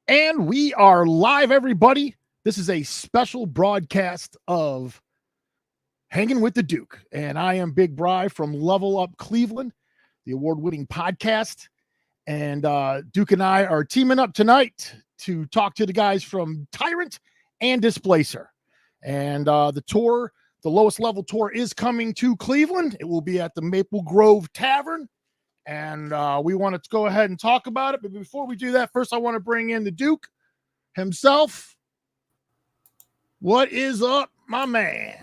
And we are live, everybody. This is a special broadcast of Hangin with the Dook. And I am Big Bri from Level Up Cleveland, the award-winning podcast. And Duke and I are teaming up tonight to talk to the guys from Tyrant and Dysplacer. And the tour, the lowest level tour, is coming to Cleveland. It will be at the Maple Grove Tavern. And we want to go ahead and talk about it. But before we do that, first I want to bring in the Duke himself. What is up, my man?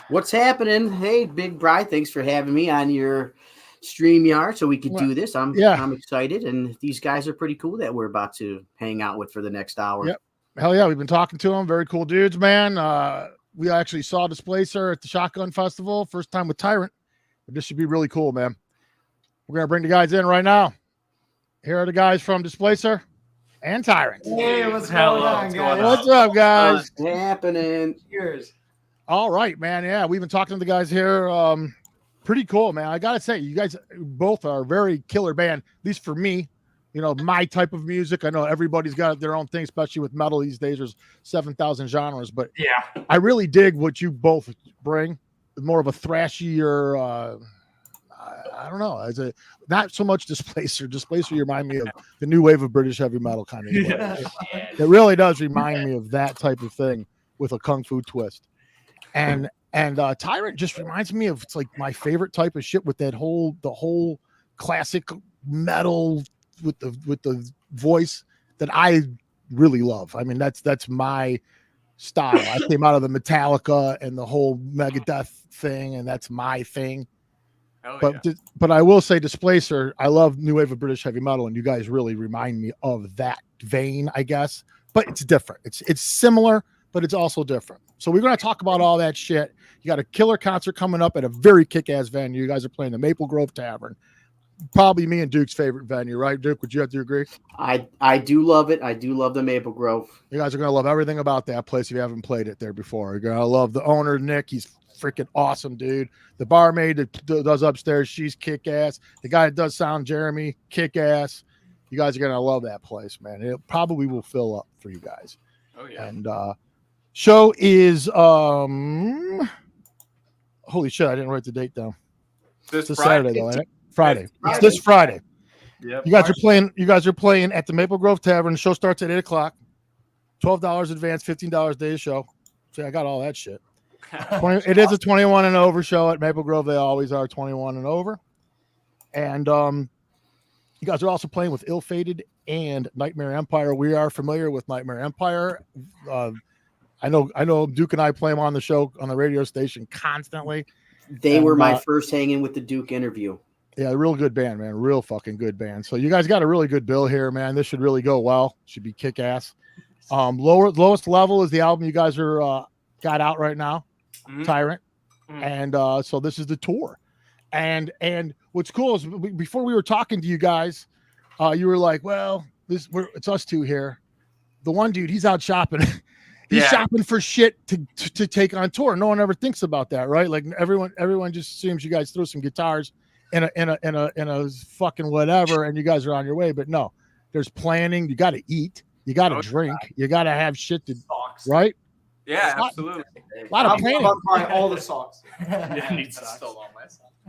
What's happening? Hey, Big Bri, thanks for having me on your StreamYard so we could do this. I'm excited, and these guys are pretty cool that we're about to hang out with for the next hour. Yep. Hell yeah, we've been talking to them. Very cool dudes, man. We actually saw Dysplacer at the Shotgun Festival, first time with Tyrant. But this should be really cool, man. We're going to bring the guys in right now. Here are the guys from Dysplacer and Tyrant. Hey, what's going on, guys? What's up, guys? What's happening? Cheers. All right, man. Yeah, we've been talking to the guys here. Pretty cool, man. I got to say, you guys both are a very killer band, at least for me. You know, my type of music. I know everybody's got their own thing, especially with metal these days. There's 7,000 genres. But yeah, I really dig what you both bring. More of a thrashier, I don't know. Not so much Dysplacer. Dysplacer remind me of the new wave of British heavy metal kind of. Yeah. It really does remind me of that type of thing with a kung fu twist. And Tyrant just reminds me of, it's like my favorite type of shit with the whole classic metal with the voice that I really love. I mean, that's my style. I came out of the Metallica and the whole Megadeth thing, and that's my thing. But I will say Dysplacer, I love new wave of British heavy metal, and you guys really remind me of that vein, I guess. But it's different. It's similar, but it's also different. So we're going to talk about all that shit. You got a killer concert coming up at a very kick-ass venue. You guys are playing the Maple Grove Tavern. Probably me and Duke's favorite venue, right, Duke? Would you have to agree? I do love it. I do love the Maple Grove. You guys are going to love everything about that place if you haven't played it there before. You're going to love the owner, Nick. He's freaking awesome, dude. The barmaid that does upstairs, she's kick-ass. The guy that does sound, Jeremy, kick-ass. You guys are going to love that place, man. It probably will fill up for you guys. Oh, yeah. And show is holy shit, I didn't write the date down. This It's Friday. Saturday, though, ain't it? Friday. It's this Friday. Yep. You guys are playing at the Maple Grove Tavern. The show starts at 8:00. $12 advance, $15 day of show. See, I got all that shit. It is a 21 and over show at Maple Grove. They always are 21 and over. And you guys are also playing with Ill Fated and Nightmare Empire. We are familiar with Nightmare Empire. I know Duke and I play them on the show on the radio station constantly. They were my first Hangin with the Duke interview. Yeah, real good band, man. Real fucking good band. So you guys got a really good bill here, man. This should really go well. Should be kick ass. Lowest level is the album you guys are got out right now, Tyrant. And so this is the tour. And what's cool is before we were talking to you guys, you were like, well, it's us two here. The one dude, he's out shopping. He's shopping for shit to take on tour. No one ever thinks about that, right? Like everyone just assumes you guys throw some guitars in a fucking whatever, and you guys are on your way. But no, there's planning. You got to eat. You got to drink. You got to have shit to, right? Yeah, absolutely. A lot of planning. I'm buying all the socks.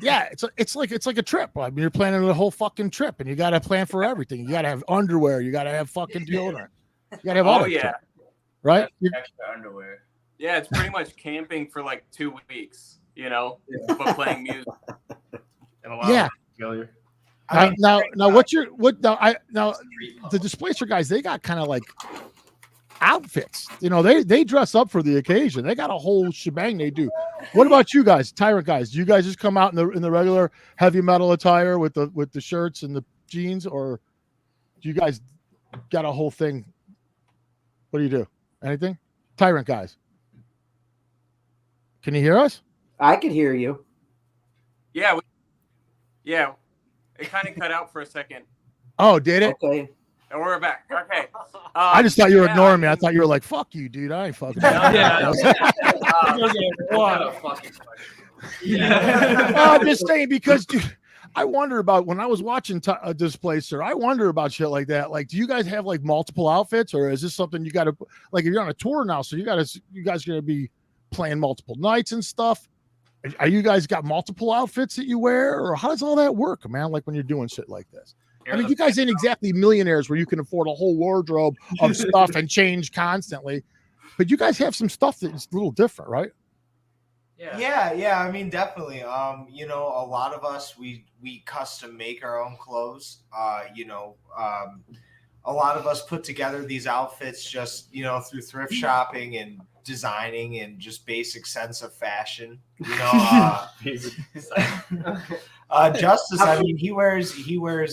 Yeah, it's like a trip. I mean, you're planning the whole fucking trip, and you got to plan for everything. You got to have underwear. You got to have fucking deodorant. You got to have all that shit. Right? Extra underwear. Yeah, it's pretty much camping for like 2 weeks, but playing music. And a lot of failure. Now the Dysplacer guys, they got kind of like outfits. They dress up for the occasion. They got a whole shebang they do. What about you guys, Tyrant guys? Do you guys just come out in the regular heavy metal attire with the shirts and the jeans, or do you guys got a whole thing? What do you do? Anything? Tyrant guys. Can you hear us? I can hear you. Yeah. It kind of cut out for a second. Oh, did it? Okay. And we're back. Okay. I just thought you were ignoring me. I thought you were like, fuck you, dude. I ain't fucking. What a fucking I'm just saying because, dude, I wonder about when I was watching Dysplacer. I wonder about shit like that. Like, do you guys have like multiple outfits, or is this something you got to like? If you're on a tour now, so you guys going to be playing multiple nights and stuff. Are you guys got multiple outfits that you wear, or how does all that work, man? Like when you're doing shit like this. I mean, you guys ain't exactly millionaires where you can afford a whole wardrobe of stuff and change constantly, but you guys have some stuff that's a little different, right? Yeah. I mean, definitely. You know, a lot of us we custom make our own clothes. You know, a lot of us put together these outfits just through thrift shopping and designing and just basic sense of fashion. You know, Justice. I mean, he wears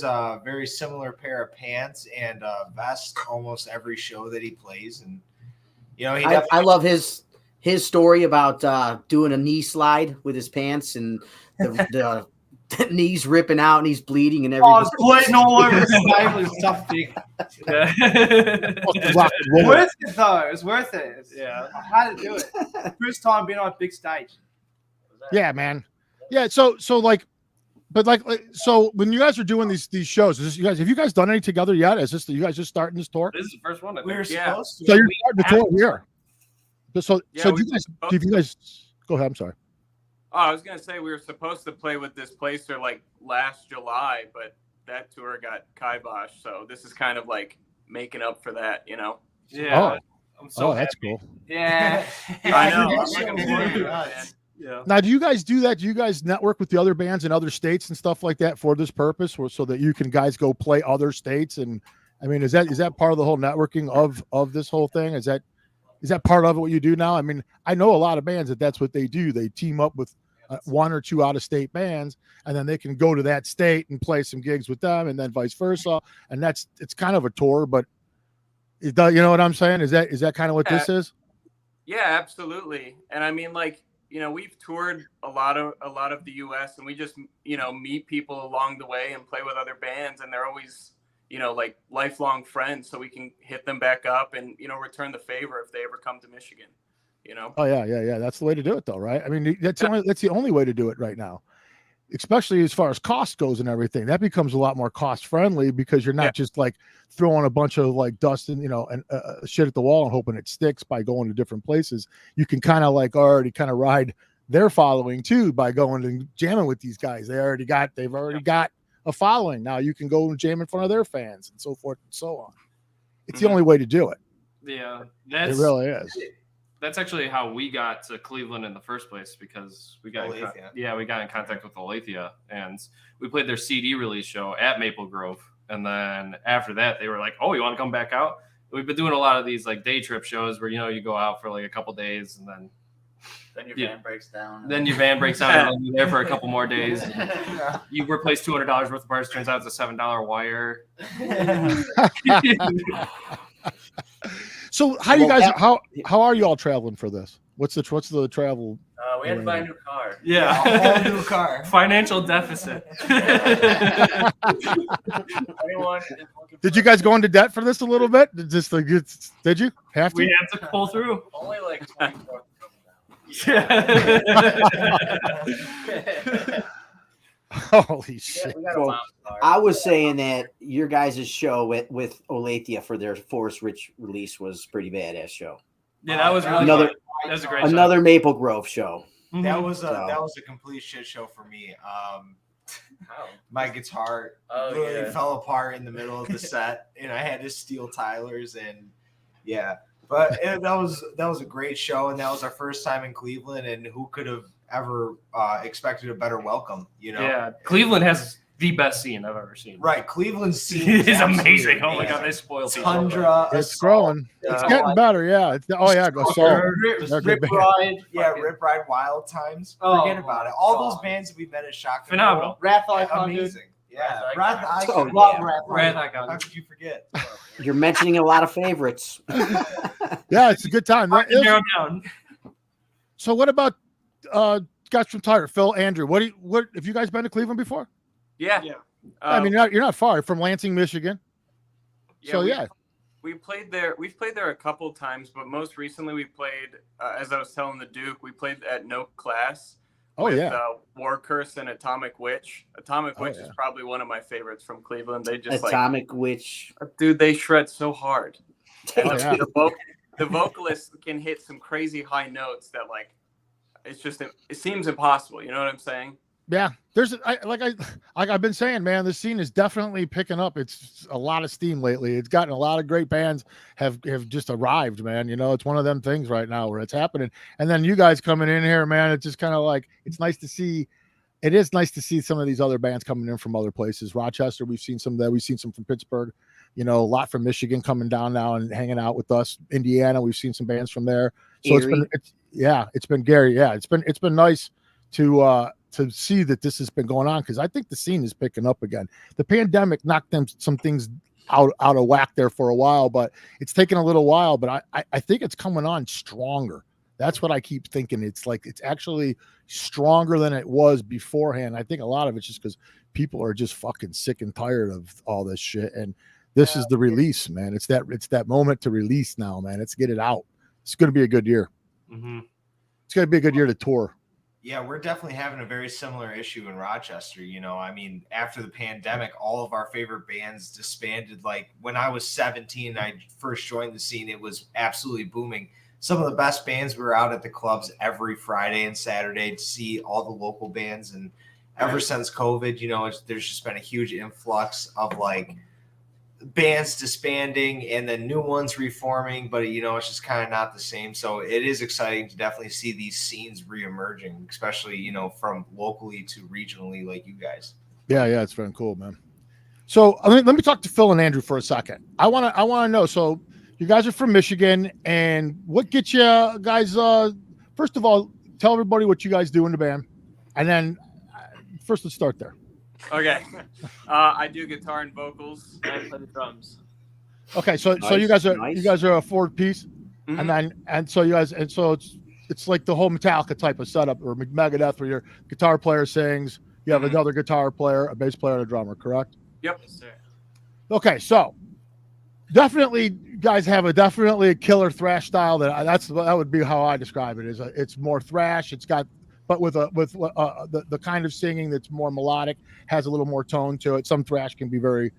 a very similar pair of pants and a vest almost every show that he plays, and I love his story about doing a knee slide with his pants and the knees ripping out and he's bleeding and everything. Oh, bleeding all over his table and stuff, big. Worth it though. It's worth it. I had to do it. First time being on a big stage. Yeah, man. Yeah. So like, but like, so when you guys are doing these shows, have you guys done any together yet? Is this you guys just starting this tour? This is the first one. We were supposed to. So you're starting the tour here. So do you guys go ahead? I'm sorry. Oh, I was gonna say we were supposed to play with Dysplacer like last July, but that tour got kiboshed. So this is kind of like making up for that, Yeah. Oh, I'm so that's happy. cool. Yeah. I know. I'm looking forward to it, man. Yeah. Now, do you guys do that? Do you guys network with the other bands in other states and stuff like that for this purpose, or so that you can guys go play other states? And I mean, is that part of the whole networking of this whole thing? Is that part of what you do now? I mean, I know a lot of bands that's what they do. They team up with one or two out-of-state bands, and then they can go to that state and play some gigs with them, and then vice versa. And it's kind of a tour, but it does. You know what I'm saying? Is that kind of what this is? Yeah, absolutely. And I mean, like, we've toured a lot of the U.S. and we just meet people along the way and play with other bands, and they're always like lifelong friends, so we can hit them back up and return the favor if they ever come to Michigan. Oh yeah. That's the way to do it, though, right? I mean, that's the only way to do it right now, especially as far as cost goes and everything. That becomes a lot more cost friendly because you're not just like throwing a bunch of like dust and and shit at the wall and hoping it sticks by going to different places. You can kind of like already kind of ride their following too by going and jamming with these guys. They've already got a following. Now you can go and jam in front of their fans and so forth and so on. It's the only way to do it. Yeah, it really is. That's actually how we got to Cleveland in the first place, because we got in contact with Alethea, and we played their CD release show at Maple Grove. And then after that, they were like, "Oh, you want to come back out?" We've been doing a lot of these like day trip shows where you go out for like a couple days, and then your van breaks down. Then your van breaks down, and then you're there for a couple more days. You replace $200 worth of parts. Turns out it's a $7 wire. So how do you guys how are you all traveling for this? What's the travel? We had to buy a new car. Yeah, a whole new car. Financial deficit. Did you guys go into debt for this a little bit? Did you have to? We had to pull through. Only like 24. Holy shit! I was saying that your guys' show with Alethea for their Forest Rich release was pretty badass show. Yeah, that was really that was a great another show. Maple Grove show. That was a complete shit show for me. My guitar literally fell apart in the middle of the set, and I had to steal Tyler's, and but that was a great show, and that was our first time in Cleveland, and who could have ever expected a better welcome? Yeah, Cleveland has the best scene I've ever seen. Right, Cleveland's scene is amazing. Oh my god, they spoiled Tundra. It's growing. It's getting better. Yeah. Rip Ride, Wild Times. Forget about it. All those bands that we met at Shock. Phenomenal. Wrath Icon, amazing. Yeah, Wrath Icon. Wrath Icon. How could you forget? You're mentioning a lot of favorites. Yeah, it's a good time. Down. So what about guys from Tyrant, Phil, Andrew? What have you guys been to Cleveland before? Yeah. I mean, you're not far from Lansing, Michigan. We played there. We've played there a couple times, but most recently we played, as I was telling the Duke, we played at No Class, with War Curse and Atomic Witch. Atomic Witch is probably one of my favorites from Cleveland. They just Atomic Witch, dude, they shred so hard. And the vocalist can hit some crazy high notes that like it seems impossible. You know what I'm saying? Yeah, I've been saying, man, this scene is definitely picking up. It's a lot of steam lately. It's gotten a lot of great bands have just arrived, man. You know, it's one of them things right now where it's happening. And then you guys coming in here, man, it's just kind of like, it's nice to see. It is nice to see some of these other bands coming in from other places. Rochester, we've seen some of that. We've seen some from Pittsburgh, you know, a lot from Michigan coming down now and hanging out with us. Indiana, we've seen some bands from there. So it's been Gary. Yeah, it's been nice to see that this has been going on, because I think the scene is picking up again. The pandemic knocked some things out of whack there for a while, but it's taken a little while. But I think it's coming on stronger. That's what I keep thinking. It's like it's actually stronger than it was beforehand. I think a lot of it's just because people are just fucking sick and tired of all this shit, and this is the release, man. It's that moment to release now, man. Let's get it out. It's going to be a good year. Mm-hmm. It's going to be a good year to tour. Yeah, we're definitely having a very similar issue in Rochester. You know, I mean, after the pandemic, all of our favorite bands disbanded. Like when I was 17, I first joined the scene, it was absolutely booming. Some of the best bands were out at the clubs every Friday and Saturday to see all the local bands. And ever since COVID, you know, there's just been a huge influx of like bands disbanding and then new ones reforming, but you know, it's just kind of not the same. So it is exciting to definitely see these scenes reemerging, especially, you know, from locally to regionally like you guys. Yeah, it's very cool, man. So let me talk to Phil and Andrew for a second. I want to know, so you guys are from Michigan, and what gets you guys, first of all, tell everybody what you guys do in the band, and then first let's start there. Okay. I do guitar and vocals. I play the drums. Okay, so Nice, you guys are nice. you guys are a 4-piece, Mhm. and so it's like the whole Metallica type of setup, or Megadeth, where your guitar player sings, you have another guitar player, a bass player, and a drummer, correct? Yep. Yes, sir. Okay, so definitely guys have a killer thrash style that would be how I describe it. It's more thrash. It's got, but with the kind of singing that's more melodic, has a little more tone to it. Some thrash can be very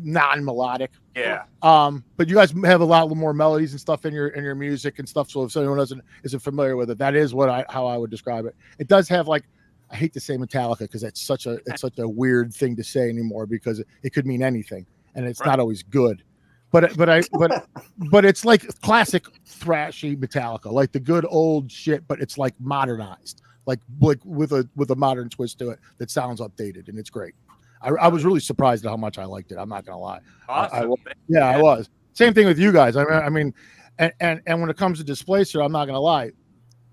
non-melodic. Yeah. But you guys have a lot more melodies and stuff in your music and stuff. So if anyone isn't familiar with it, that is how I would describe it. It does have, like, I hate to say Metallica because it's such a weird thing to say anymore, because it could mean anything and it's not always good. But it's like classic thrashy Metallica, like the good old shit, but it's like modernized, like with a modern twist to it that sounds updated, and it's great. I was really surprised at how much I liked it. I'm not gonna lie. Awesome. I was. Same thing with you guys. I mean, and when it comes to Dysplacer, I'm not gonna lie.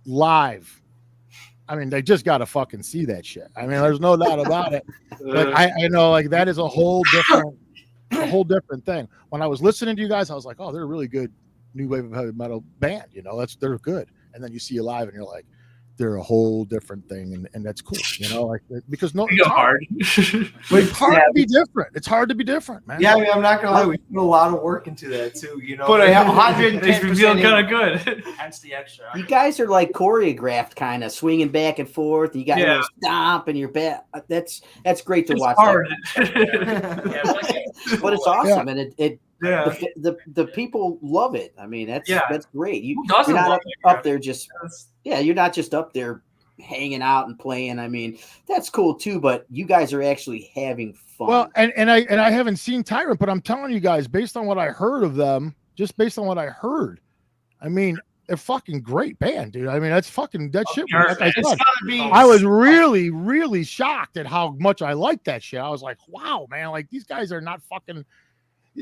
Live, I mean, they just gotta fucking see that shit. I mean, there's no doubt about it. Like I know, like that is a whole different thing. When I was listening to you guys, I was like, oh, they're a really good new wave of heavy metal band. You know, they're good. And then you see you live, and you're like, they're a whole different thing, and that's cool. You know, like, because it's hard. It's hard to be different. It's hard to be different, man. Yeah, I mean, I'm not gonna lie, we put a lot of work into that too. You know, But 110% Makes me feel kind of good. Hence the extra. You guys are like choreographed, kind of swinging back and forth. You got your stomp and your back. That's great to watch. Hard. But it's awesome, and the people love it. I mean, that's great. You're not up there just you're not just up there hanging out and playing. I mean, that's cool too. But you guys are actually having fun. Well, and I haven't seen Tyrant, but I'm telling you guys, based on what I heard of them, just based on what I heard, I mean, they're fucking great band, dude. I mean, that shit. Like I said, I was really, really shocked at how much I liked that shit. I was like, wow, man, like these guys are not fucking.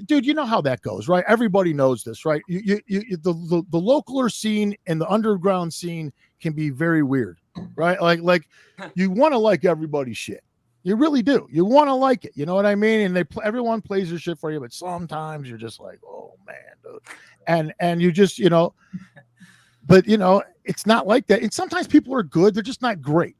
Dude, you know how that goes, right? Everybody knows this, right? The localer scene and the underground scene can be very weird, right? Like you want to like everybody's shit. You really do. You want to like it. You know what I mean? And everyone plays their shit for you, but sometimes you're just like, oh man, dude. And you just, you know, but you know, it's not like that. And sometimes people are good, they're just not great.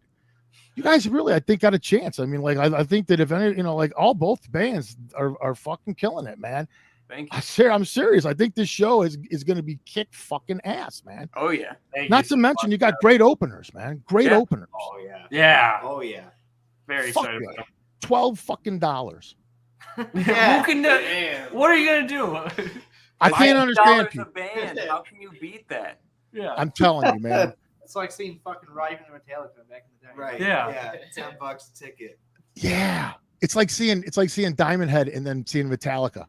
You guys really, I think, got a chance. I mean, like, I think that if any, you know, like both bands are fucking killing it, man. Thank you. I'm serious. I think this show is going to be kick fucking ass, man. Oh yeah. Not to mention you got great openers, man. Great openers. Oh yeah. Yeah. Oh yeah. Very excited about it. $12 fucking. Yeah. Who can do? What are you gonna do? I can't understand people. A band. How can you beat that? Yeah. I'm telling you, man. It's like seeing fucking Raven and Metallica back in the day. Right. Yeah. $10 a ticket. Yeah. It's like seeing Diamond Head and then seeing Metallica.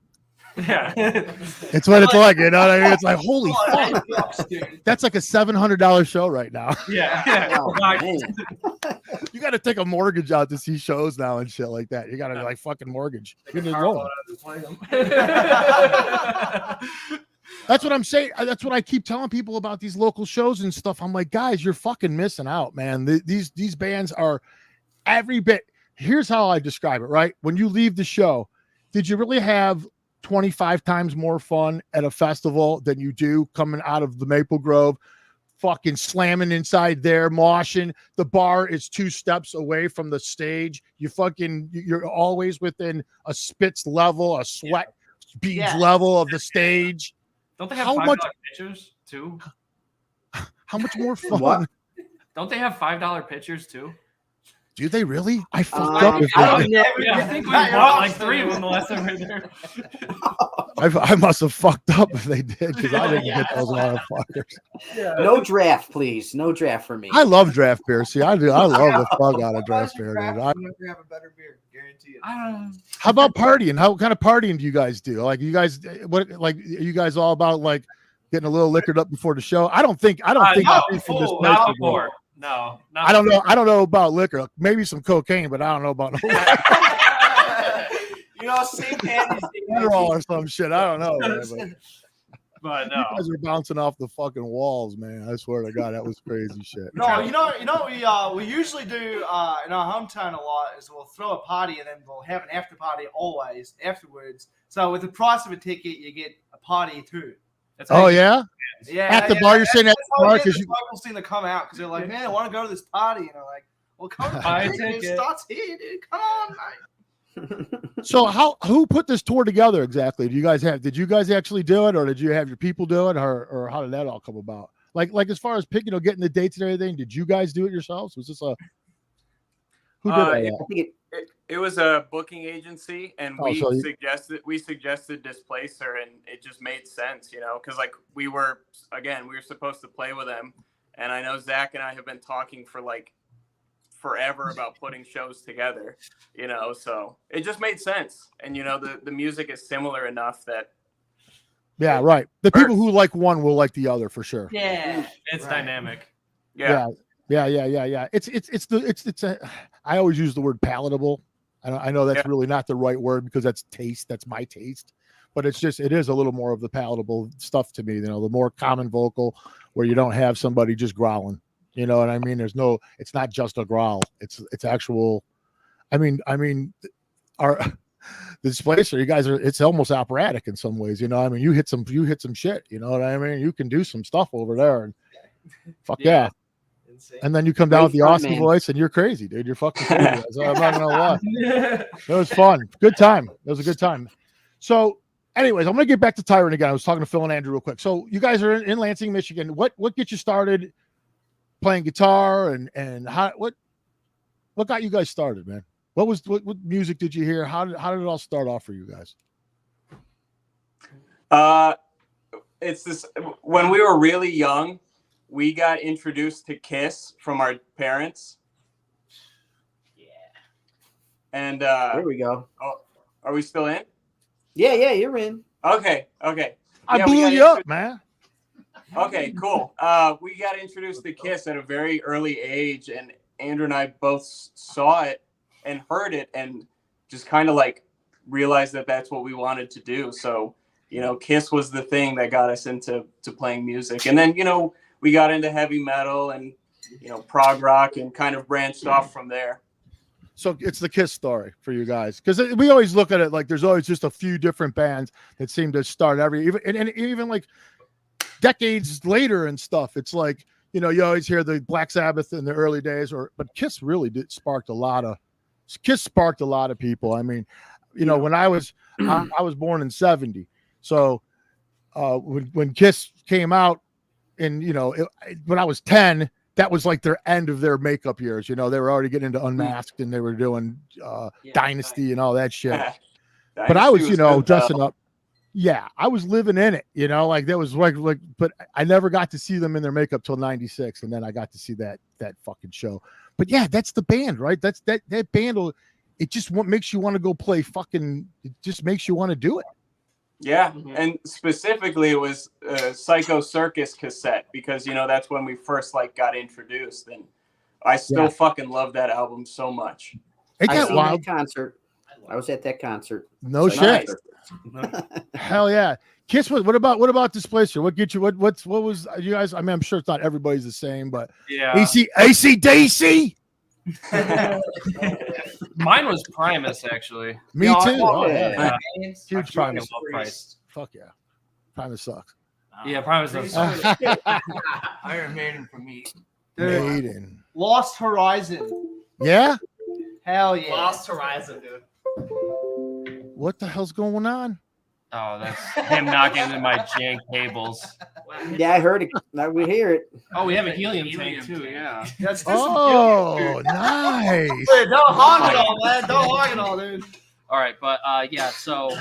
Yeah. It's what it's like, you know what I mean? It's like, holy fuck. That's like a $700 show right now. Yeah. Oh, You got to take a mortgage out to see shows now and shit like that. You got to like fucking mortgage. That's what I'm saying. That's what I keep telling people about these local shows and stuff. I'm like, guys, you're fucking missing out, man. These bands are every bit. Here's how I describe it, right? When you leave the show, did you really have 25 times more fun at a festival than you do coming out of the Maple Grove, fucking slamming inside there, moshing? The bar is 2 steps away from the stage. You're always within a spitz level, a sweat beads level of the stage. Don't they have $5 pitchers too? How much more fun? What? Don't they have $5 pitchers too? Do they really? I fucked up. I think we bought like 3 of them the last time we were there. I must have fucked up if they did, because I didn't get those motherfuckers. No draft, please. No draft for me. I love draft beer. See, I do. I love the fuck out of draft beer. I'm gonna grab a better beer, guarantee it. How about partying? How kind of partying do you guys do? Like, you guys, what? Like, are you guys all about like getting a little liquored up before the show? I don't think. Not before. No, I don't know. I don't know about liquor. Maybe some cocaine, but I don't know about no St. Patty's Day or some shit. I don't know. Man, but no, you guys are bouncing off the fucking walls, man. I swear to God, that was crazy shit. No, we usually do in our hometown a lot is we'll throw a party and then we'll have an after party always afterwards. So with the price of a ticket, you get a party too. Yeah. At the bar, you're saying at the bar because locals seem to come out because they're like, man, I want to go to this party, and I'm like, well, come on, it starts here, dude. Come on, mate. So who put this tour together exactly? Did you guys actually do it, or did you have your people do it, or how did that all come about? Like as far as getting the dates and everything, did you guys do it yourselves? Was this who did that? It was a booking agency, and we suggested Dysplacer, and it just made sense, because like we were supposed to play with them, and I know Zach and I have been talking for like forever about putting shows together, so it just made sense, and the music is similar enough that. Yeah, right. The people who like one will like the other for sure. Yeah, it's dynamic. Yeah. It's I always use the word palatable. I know that's really not the right word because that's taste. That's my taste, but it is a little more of the palatable stuff to me. The more common vocal where you don't have somebody just growling. You know what I mean? It's not just a growl. It's actual. I mean, our the Dysplacer, you guys it's almost operatic in some ways. You hit some shit. You know what I mean? You can do some stuff over there, and fuck yeah. Insane. And then you come down with the Aussie voice, and you're crazy, dude. You're fucking crazy. So I'm not gonna lie. It was fun. Good time. It was a good time. So, anyways, I'm gonna get back to Tyrant again. I was talking to Phil and Andrew real quick. So, you guys are in Lansing, Michigan. What gets you started playing guitar, and what got you guys started, man? What music did you hear? How did it all start off for you guys? It's this when we were really young. We got introduced to Kiss from our parents. Yeah. And there we go. Oh, are we still in? Yeah, you're in. Okay. I blew you up, man. Okay, cool. We got introduced to Kiss at a very early age, and Andrew and I both saw it and heard it and just kind of like realized that that's what we wanted to do. So, Kiss was the thing that got us into playing music. And then, we got into heavy metal and, prog rock and kind of branched off from there. So it's the Kiss story for you guys. Because we always look at it like there's always just a few different bands that seem to start even like decades later and stuff. It's like, you always hear the Black Sabbath in the early days, but Kiss really sparked a lot of people. I mean, when I was born in 70. So when Kiss came out, and when I was 10, that was like their end of their makeup years. They were already getting into Unmasked, and they were doing Dynasty and all that shit. But I was, dressing up. Yeah, I was living in it, like that was like, but I never got to see them in their makeup till 96. And then I got to see that fucking show. But yeah, that's the band, right? That's that band. It just makes you want to go play fucking, it just makes you want to do it. Yeah. And specifically it was a Psycho Circus cassette because, that's when we first like got introduced. And I still fucking love that album so much. I got wild concert. I was at that concert. No shit. Hell yeah. Kiss. What about Dysplacer? What get you? What was you guys? I mean, I'm sure it's not everybody's the same, but AC/DC. Mine was Primus, actually. Me too. Oh, yeah. Huge Primus. Fuck yeah. Primus sucks. Yeah, Primus does. Iron Maiden for me. Maiden. Lost Horizon. Yeah. Hell yeah. Lost Horizon, dude. What the hell's going on? Oh, that's him knocking into my jank cables. Yeah, I heard it. Now we hear it. Oh, we have a helium tank too. Yeah. That's nice. Hey, don't hog it all, man. Don't hog it all, dude. All right, but yeah, so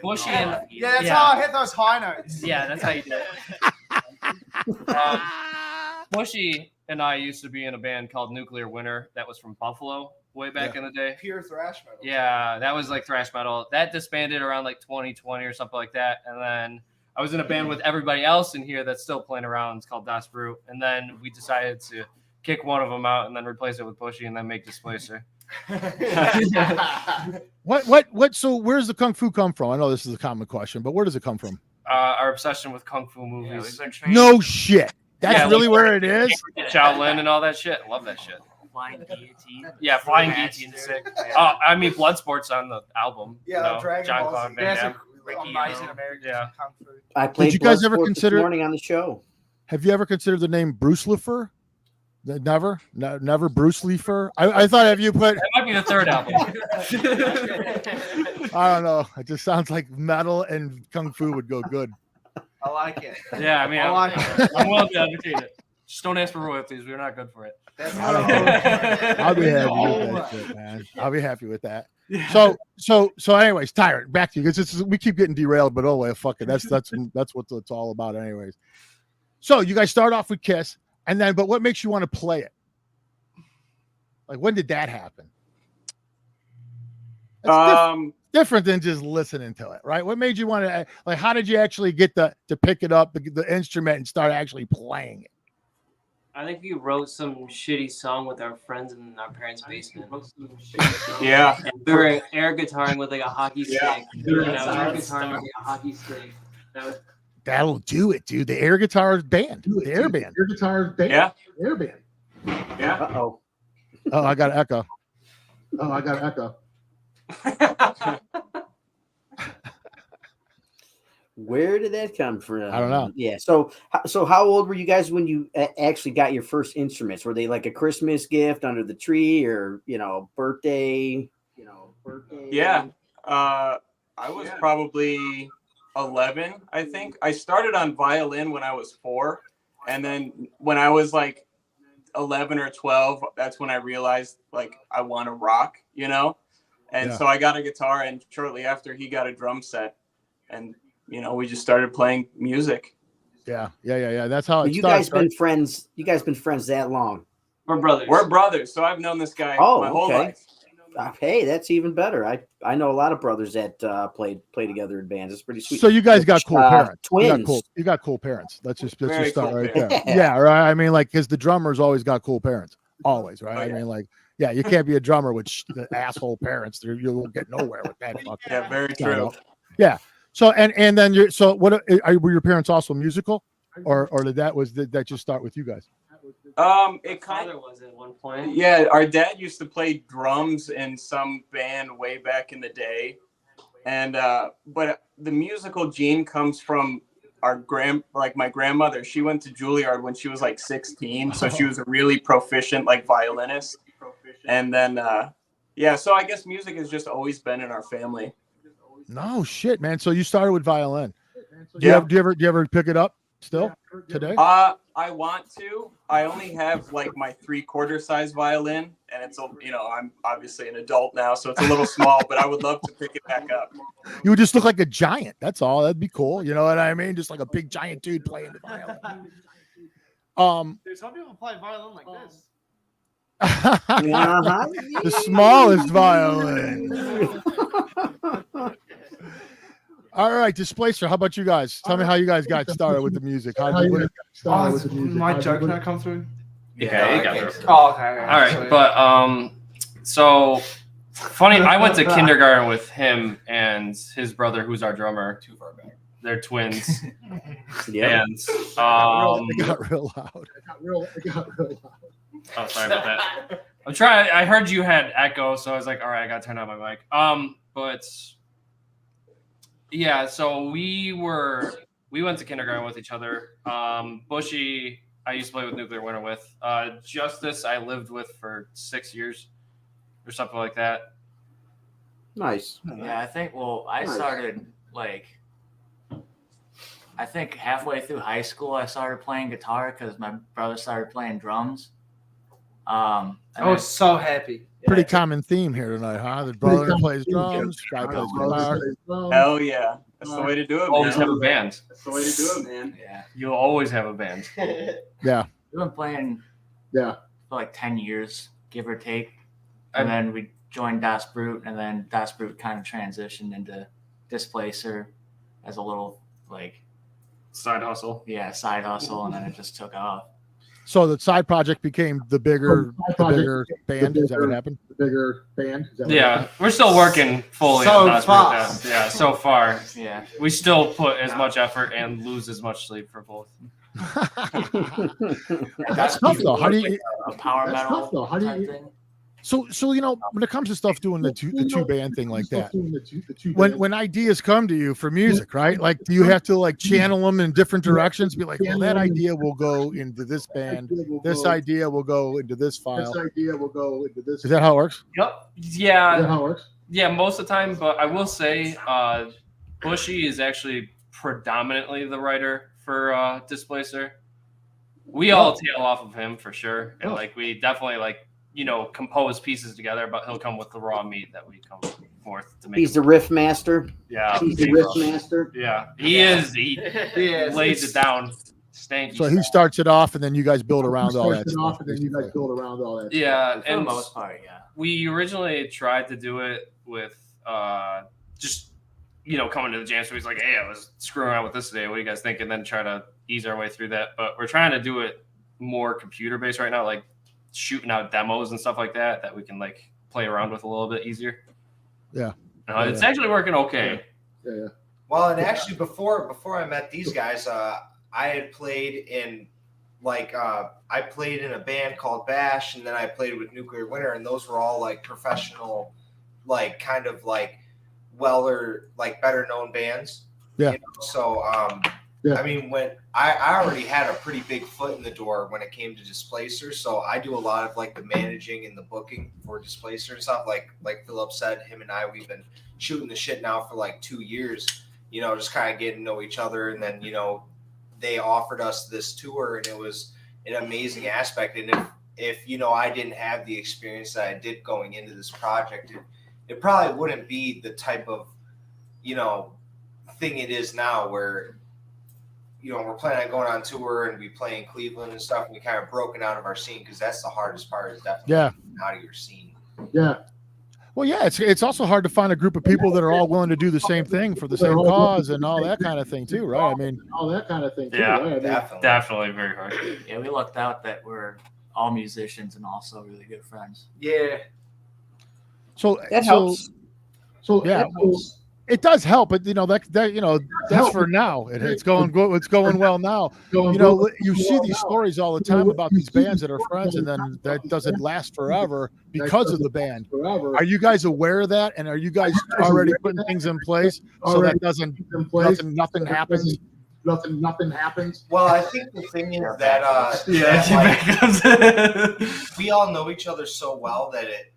Bushy and that's how I hit those high notes. Yeah, that's how you do it. Bushy and I used to be in a band called Nuclear Winter that was from Buffalo way back in the day. Pure thrash metal. Yeah, that was like thrash metal. That disbanded around like 2020 or something like that. And then I was in a band with everybody else in here that's still playing around. It's called Das Brute. And then we decided to kick one of them out and then replace it with Bushy and then make Dysplacer. What? So where's the Kung Fu come from? I know this is a common question, but where does it come from? Our obsession with Kung Fu movies. No shit. That's really where it is. Shaolin and all that shit. Love that shit. Flying Guillotine. Yeah, Flying Guillotine is sick. I mean, Bloodsport's on the album. Yeah, Dragon John Ball Claude Z. Van Damme. Amazing American Kung Fu. I played. Did you guys ever Bloodsport consider this morning on the show? Have you ever considered the name Bruce Leifer? Never, Bruce Leifer. I thought if you put that might be the third album. I don't know. It just sounds like metal and Kung Fu would go good. I like it. Yeah, I mean, I'm willing to advocate it. Just don't ask for royalties. We're not good for it. I'll be happy with that shit, man. I'll be happy with that. So anyways, Tyrant, back to you because we keep getting derailed, but oh well, fuck it. That's what it's all about, anyways. So you guys start off with Kiss, and then, but what makes you want to play it? Like, when did that happen? Different than just listening to it, right? What made you want to, like, how did you actually get to pick it up, the instrument, and start actually playing it? I think we wrote some shitty song with our friends in our parents' basement. Yeah. And we were air guitaring with like a hockey stick. Air guitaring with like a hockey stick. That'll do it, dude. The air guitar band. The air band. Air guitar band. Yeah. Air band. Yeah. Uh-oh. Oh, I got an echo. Where did that come from? I don't know. Yeah. So how old were you guys when you actually got your first instruments? Were they like a Christmas gift under the tree, or birthday? Yeah. I was probably 11. I think I started on violin when I was 4, and then when I was like 11 or 12, that's when I realized like I want to rock, And so I got a guitar, and shortly after he got a drum set, and we just started playing music. Yeah. That's how it you starts. Guys been friends? You guys been friends that long? We're brothers. We're brothers, so I've known this guy my whole life. Hey, that's even better. I know a lot of brothers that play together in bands. It's pretty sweet. So you guys got cool parents. Twins. You got cool parents. Let's just start cool right parents. there. Yeah, right. I mean, like, because the drummers always got cool parents. Always, right? Oh, yeah. I mean, like, yeah, you can't be a drummer with the asshole parents. You won't get nowhere with that. Yeah, very true. Yeah. So and then were your parents also musical, or did that just start with you guys? It kind of was at one point. Yeah, our dad used to play drums in some band way back in the day, and but the musical gene comes from my grandmother. She went to Juilliard when she was like 16, so she was a really proficient like violinist. And then so I guess music has just always been in our family. No shit, man. So you started with violin. Do you ever pick it up still today? I want to. I only have like my 3/4 size violin, and it's I'm obviously an adult now, so it's a little small. But I would love to pick it back up. You would just look like a giant. That's all. That'd be cool. You know what I mean? Just like a big giant dude playing the violin. There's some people play violin like this. The smallest violin. All right, Dysplacer, how about you guys? Tell me how you guys got started with the music. My joke not come through? Yeah, you got it. Oh, okay. All right, but so funny, I went to kindergarten with him and his brother, who's our drummer. Too far back. They're twins. Yeah. And it got real loud. Oh, sorry about that. I'm trying. I heard you had echo, so I was like, all right, I got to turn on my mic. But yeah, so we went to kindergarten with each other. Bushy, I used to play with Nuclear Winter with. Justice, I lived with for 6 years or something like that. Nice. Yeah, I think. Well, I started I think halfway through high school, I started playing guitar because my brother started playing drums. I was so happy. Pretty common theme here tonight, huh? The brother plays drums, guy plays guitar. Hell yeah. That's the way to do it, Always have a band. That's the way to do it, man. Yeah. You'll always have a band. Yeah. We've been playing for like 10 years, give or take. And then we joined Das Brute, and then Das Brute kind of transitioned into Dysplacer as a little side hustle. Yeah, side hustle, and then it just took off. So the side project became the bigger band. Is that what happened? The bigger band. Yeah, we're still working fully. So on far. Yeah, so far. Yeah, we still put as much effort and lose as much sleep for both. That's tough though. How do you a power metal type thing? So when it comes to stuff doing the two band thing like that, when ideas come to you for music, right? Like, do you have to channel them in different directions? Be like, well, that idea will go into this band. This idea will go into this file. This idea will go into this. Is that how it works? Yep. Yeah. Is that how it works? Yeah, most of the time. But I will say, Bushy is actually predominantly the writer for Dysplacer. We all tail off of him for sure, and we definitely compose pieces together, but he'll come with the raw meat that we come forth to make. He's the riff master. Yeah, he's the riff master. Yeah, he is. He lays it down. Stanky. So he starts it off, and then you guys build around all that. Yeah, for the most part, yeah. We originally tried to do it with just coming to the jam. So he's like, "Hey, I was screwing around with this today. What do you guys think?" And then try to ease our way through that. But we're trying to do it more computer based right now, shooting out demos and stuff like that we can play around with a little bit easier. Yeah. It's actually working okay. Yeah. Well, and actually before I met these guys, I had played in I played in a band called Bash, and then I played with Nuclear Winter, and those were all professional, kind of better known bands. Yeah. So I mean, when I already had a pretty big foot in the door when it came to Dysplacer, so I do a lot of the managing and the booking for Dysplacer and stuff. Like Philip said, him and we've been shooting the shit now for 2 years. Just kind of getting to know each other, and then they offered us this tour, and it was an amazing aspect. And if I didn't have the experience that I did going into this project, it probably wouldn't be the type of thing it is now, where we're planning on going on tour and we play in Cleveland and stuff, and we kind of broken out of our scene, because that's the hardest part, is definitely out of your scene. Yeah. Well, yeah, it's also hard to find a group of people that are all willing to do the same thing for the same cause and all that kind of thing too, right? I mean, all that kind of thing too. Yeah, right? definitely very hard. Yeah, we lucked out that we're all musicians and also really good friends. Yeah. So that helps. So yeah. It does help, but that's for now. It's going well now. You see these stories all the time about these bands that are friends, and then that doesn't last forever because of the band. Are you guys aware of that? And are you guys already putting things in place so that nothing happens? Nothing happens. Well, I think the thing is that we all know each other so well that it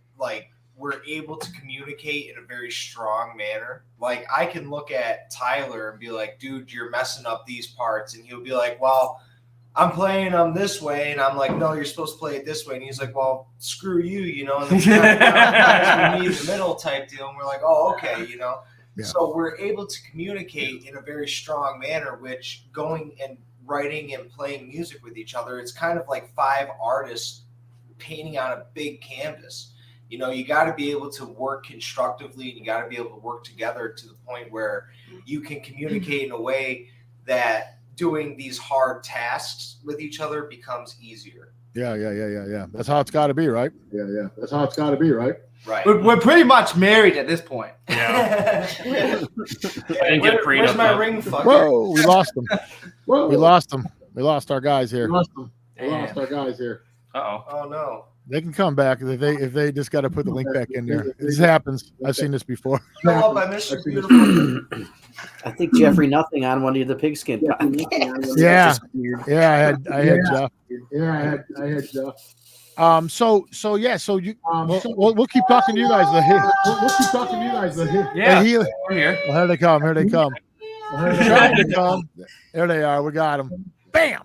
we're able to communicate in a very strong manner. Like I can look at Tyler and be like, dude, you're messing up these parts. And he'll be like, well, I'm playing them this way. And I'm like, no, you're supposed to play it this way. And he's like, well, screw you, you know, and then we meet in the middle type deal. And we're like, oh, okay, you know. Yeah. So we're able to communicate in a very strong manner, which going and writing and playing music with each other, it's kind of like 5 artists painting on a big canvas. You know, you got to be able to work constructively and you got to be able to work together to the point where you can communicate in a way that doing these hard tasks with each other becomes easier. Yeah. That's how it's got to be, right? Yeah. That's how it's got to be, right? Right. We're pretty much married at this point. Yeah. Where's my ring, fucker? Whoa, we lost them. We lost them. We lost our guys here. Uh-oh. Oh, no. They can come back if they just got to put the link back in there. This happens. I've seen this before. I miss your beautiful. I think Jeffrey Nothing on one of the pigskin podcasts. Yeah. I had Jeff. I had Jeff. So you we'll keep talking to you guys. Yeah. We're here. Well, here they come. Trying to come. There they are. We got them. Bam!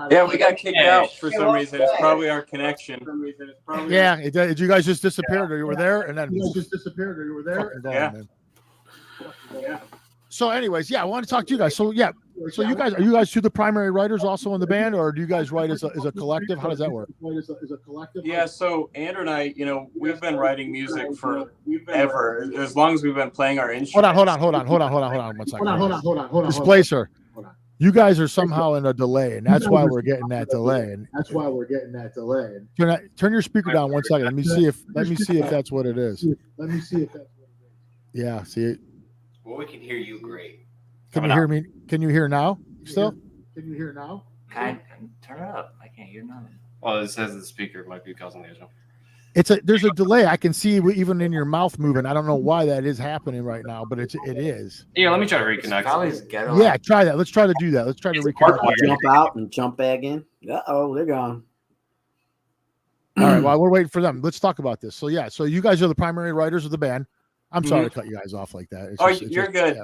Yeah, we got kicked out for some reason. It's probably our connection. Yeah, did you guys just disappeared or you were there? And then Yeah. So anyways, I want to talk to you guys. So are you guys two the primary writers also in the band, or do you guys write as a collective? How does that work? Yeah, so Andrew and I, we've been writing music for ever, as long as we've been playing our instruments. Hold on 1 second. Dysplacer. You guys are somehow in a delay, and that's why we're getting that delay. Turn your speaker down 1 second. Let me see if that's what it is. Yeah, see. Well, we can hear you great. Can you hear me? Can you hear now? Still? Can you hear now? Turn it up. I can't hear nothing. Well, it says the speaker might be causing the issue. There's a delay. I can see even in your mouth moving. I don't know why that is happening right now, but it is. Yeah, let me try to reconnect. Yeah, try that. Let's try to do that. Let's try to reconnect. Jump out and jump back in. Uh-oh, they're gone. All right, while we're waiting for them, let's talk about this. So you guys are the primary writers of the band. I'm sorry to cut you guys off like that. You're good.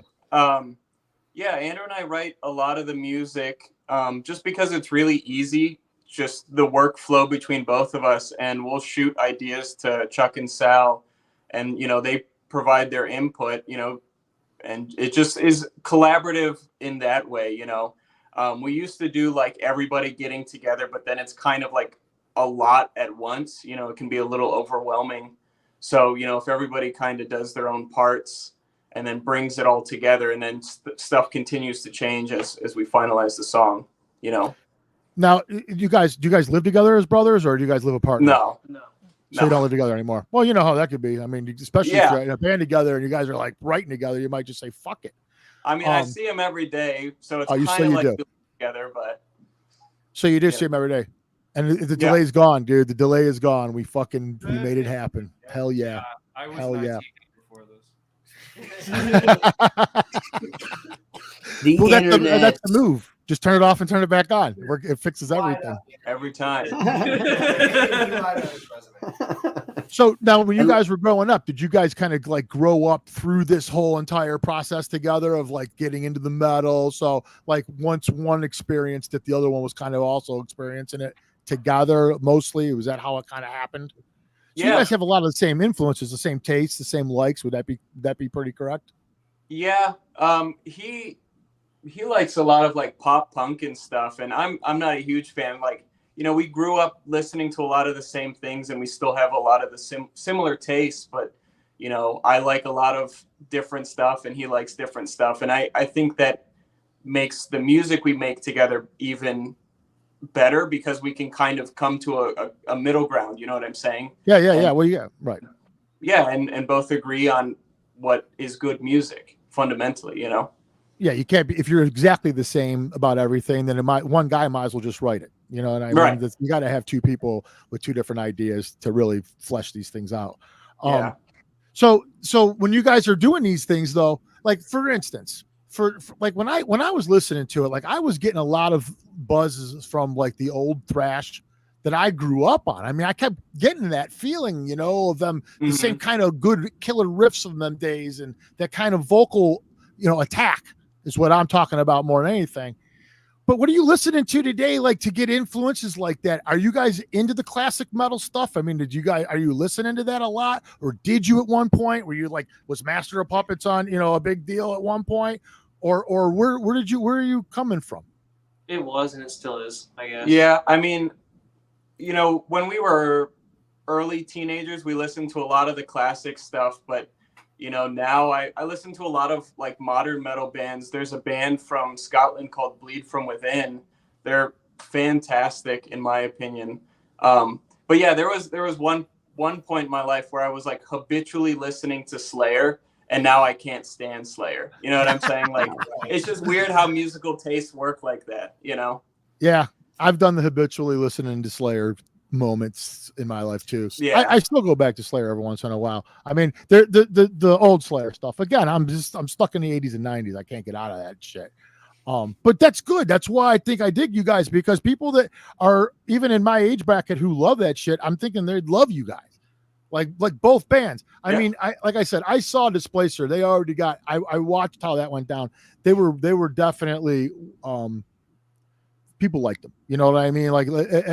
Yeah. Andrew and I write a lot of the music just because it's really easy. Just the workflow between both of us, and we'll shoot ideas to Chuck and Sal, and they provide their input, and it just is collaborative in that way. We used to do like everybody getting together, but then it's kind of like a lot at once. It can be a little overwhelming. So if everybody kind of does their own parts and then brings it all together, and then stuff continues to change as we finalize the song. Now, do you guys live together as brothers, or do you guys live apart? No. So you don't live together anymore. Well, you know how that could be. I mean, especially if you're in a band together and you guys are like writing together, you might just say "fuck it." I mean, I see him every day, so it's kind of like together. But so you do see him every day, and the delay's gone, dude. The delay is gone. We made it happen. Hell yeah! Hell yeah! That's the move. Just turn it off and turn it back on. It fixes everything. Every time. So now when you guys were growing up, did you guys kind of like grow up through this whole entire process together of like getting into the metal? So like once one experienced it, the other one was kind of also experiencing it together mostly? Was that how it kind of happened? So you guys have a lot of the same influences, the same tastes, the same likes. Would that be pretty correct? Yeah. He likes a lot of like pop punk and stuff, and I'm not a huge fan. Like, we grew up listening to a lot of the same things, and we still have a lot of the similar tastes, but I like a lot of different stuff and he likes different stuff, and I think that makes the music we make together even better because we can kind of come to a middle ground. You know what I'm saying? Yeah. Well, yeah, right. Yeah, and both agree on what is good music fundamentally. Yeah, you can't be, if you're exactly the same about everything, then one guy might as well just write it. You know what I mean? Right. You got to have two people with two different ideas to really flesh these things out. So when you guys are doing these things though, like for instance, for like when I was listening to it, like I was getting a lot of buzzes from like the old thrash that I grew up on. I mean, I kept getting that feeling, you know, of them, the same kind of good killer riffs of them days, and that kind of vocal, you know, attack is what I'm talking about more than anything. But what are you listening to today, like, to get influences like that? Are you guys into the classic metal stuff? I mean, are you listening to that a lot, or did you at one point? Were you like, was Master of Puppets on, you know, a big deal at one point, or where are you coming from? It was, and it still is, I guess. Yeah, I mean, you know, when we were early teenagers, we listened to a lot of the classic stuff, but you know, now I listen to a lot of like modern metal bands. There's a band from Scotland called Bleed From Within. They're fantastic in my opinion. But yeah, there was one point in my life where I was like habitually listening to Slayer, and now I can't stand Slayer. You know what I'm saying? Like, it's just weird how musical tastes work like that, you know? Yeah, I've done the habitually listening to Slayer moments in my life too. Yeah, I still go back to Slayer every once in a while. I mean, the old Slayer stuff. Again, I'm stuck in the 80s and 90s. I can't get out of that shit. But that's good. That's why I think I dig you guys, because people that are even in my age bracket who love that shit, I'm thinking they'd love you guys. Like both bands. I mean, like I said, I saw Dysplacer. They already got. I watched how that went down. They were definitely. People liked them, you know what I mean? Like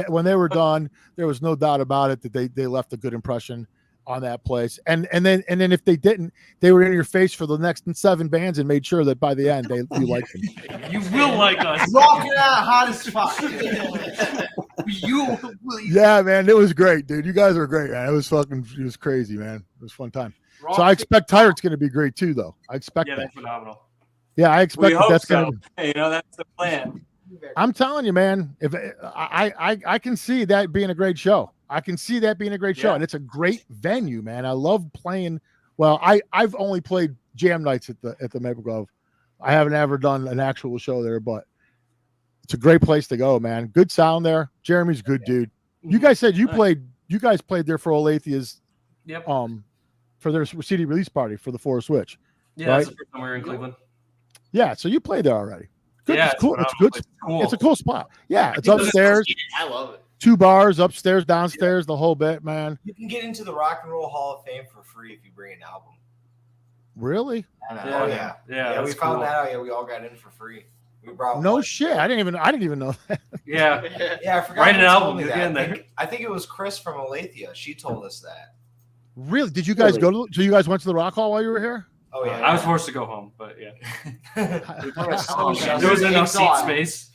when they were done, there was no doubt about it that they left a good impression on that place. And then if they didn't, they were in your face for the next 7 bands and made sure that by the end you liked them. You will like us. Rocking out hot as fuck. Yeah, man, it was great, dude. You guys were great, man. It was crazy, man. It was a fun time. So I expect Tyrant's going to be great too, though. I expect that. They're phenomenal. Yeah, I expect that's going to be. You know, that's the plan. I'm telling you, man, if I can see that being a great show. I can see that being a great show, and it's a great venue, man. I love playing. Well, I've only played jam nights at the Maple Grove. I haven't ever done an actual show there, but it's a great place to go, man. Good sound there. Jeremy's a good dude. You guys said you guys played there for Olathia's, for their CD release party for the Forest Switch. Yeah, right? that's the first time we were in Cleveland. Yeah, so you played there already. Good. Yeah, it's cool. It's good. Cool. It's a cool spot. Yeah, it's upstairs. I love it. 2 bars upstairs, downstairs, the whole bit, man. You can get into the Rock and Roll Hall of Fame for free if you bring an album. Really? Yeah. We found that out. Yeah, we all got in for free. We brought shit. I didn't even know that. Yeah. I forgot. Write an album. Get in there. I think it was Chris from Olathe. She told us that. Really? Did you guys go to? So you guys went to the Rock Hall while you were here? Oh yeah. I was forced to go home, but yeah. There was enough seat space.